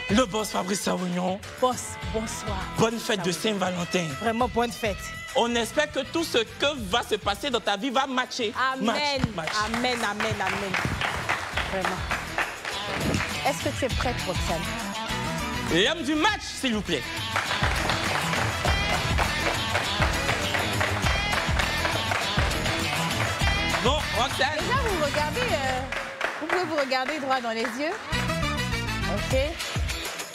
Le boss Fabrice Savognon. Boss, bonsoir. Bonne fête de Saint-Valentin. Vraiment bonne fête. On espère que tout ce que va se passer dans ta vie va matcher. Amen. Match. Amen, amen, amen. Vraiment. Est-ce que tu es prête, Roxane? L'homme du match, s'il vous plaît. Bon, Roxane. Déjà, vous regardez, vous pouvez vous regarder droit dans les yeux. Ok.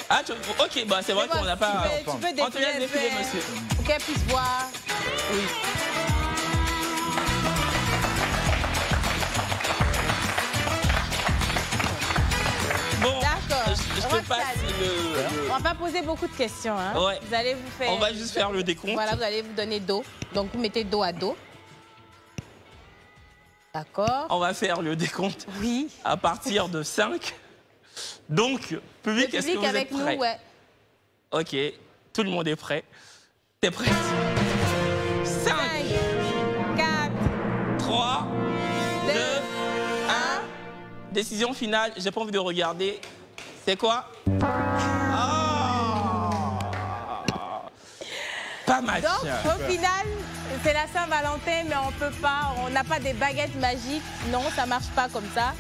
Ah, ok, bah c'est vrai qu'on n'a pas... Tu peux on te laisse défiler, monsieur. Pour qu'elle puisse voir. Oui. Bon, d'accord. Je te passe On va pas poser beaucoup de questions. Hein. Ouais. Vous allez vous faire... On va juste faire le décompte. Voilà, vous allez vous donner dos. Donc, vous mettez dos à dos. D'accord. On va faire le décompte à partir de 5. Donc, public, est-ce que vous êtes prêts? Nous, ouais. Ok, tout le monde est prêt. T'es prête? 5, 4, 3, 2, 1. Décision finale, j'ai pas envie de regarder. C'est quoi? pas match. Donc, au final, c'est la Saint-Valentin, mais on peut pas, on n'a pas des baguettes magiques. Non, ça marche pas comme ça.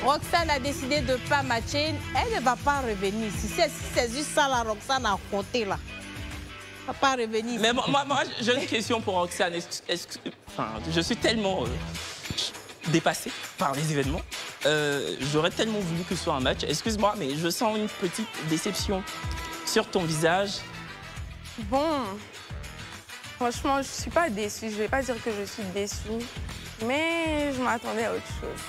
Roxane a décidé de ne pas matcher. Elle ne va pas revenir. Si c'est juste ça, la Roxane a compté là. Elle ne va pas revenir. Mais moi j'ai une question pour Roxane. Je suis tellement dépassée par les événements. J'aurais tellement voulu que ce soit un match. Excuse-moi, mais je sens une petite déception sur ton visage. Bon, franchement, je ne suis pas déçue. Je ne vais pas dire que je suis déçue, mais je m'attendais à autre chose.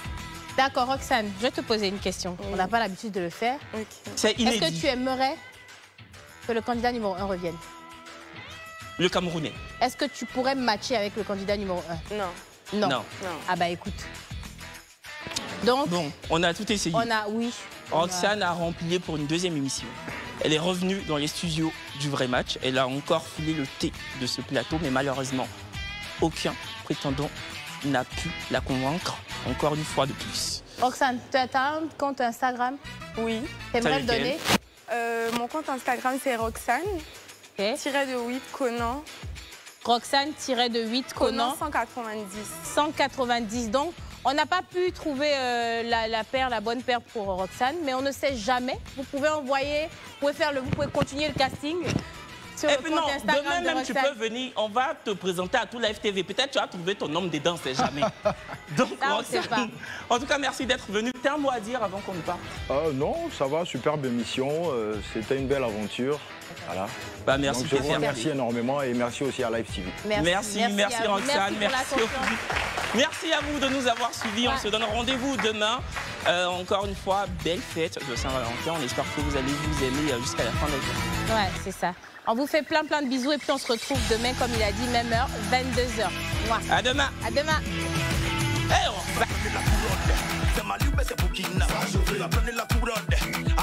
D'accord, Roxane, je vais te poser une question. On n'a pas l'habitude de le faire. Okay. Est-ce que tu aimerais que le candidat numéro 1 revienne? Le Camerounais. Est-ce que tu pourrais matcher avec le candidat numéro 1? Non. Non. Ah bah écoute. Donc, bon, on a tout essayé. Oui. Roxane a rempli pour une deuxième émission. Elle est revenue dans les studios du vrai match. Elle a encore filé le thé de ce plateau, mais malheureusement, aucun prétendant n'a pu la convaincre, encore une fois de plus. Roxane, tu as un compte Instagram? Oui. Tu aimerais le donner? Mon compte Instagram, c'est Roxane, -8 Conan. Roxane-8 Conan. 190. 190. Donc, on n'a pas pu trouver la bonne paire pour Roxane, mais on ne sait jamais. Vous pouvez envoyer, vous pouvez continuer le casting. Sur le compte Instagram demain même Roxane. tu peux venir, on va te présenter à tout la FTV. Peut-être tu vas trouver ton homme dedans, c'est jamais. Donc, ça, on sait pas. En tout cas, merci d'être venu. T'as un mot à dire avant qu'on ne parte? Non, ça va, superbe émission. C'était une belle aventure. Voilà. Bah, merci. Donc, je vous remercie énormément et merci aussi à Live TV. Merci Roxane. Merci à vous de nous avoir suivis. On se donne rendez-vous demain. Encore une fois, belle fête de Saint-Valentin. On espère que vous allez vous aimer jusqu'à la fin de la journée. Ouais, c'est ça. On vous fait plein de bisous et puis on se retrouve demain, comme il a dit, même heure, 22h. À demain. À demain.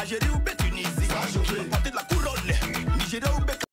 Algérie ou Tunisie, porter la couronne. Nigeria ou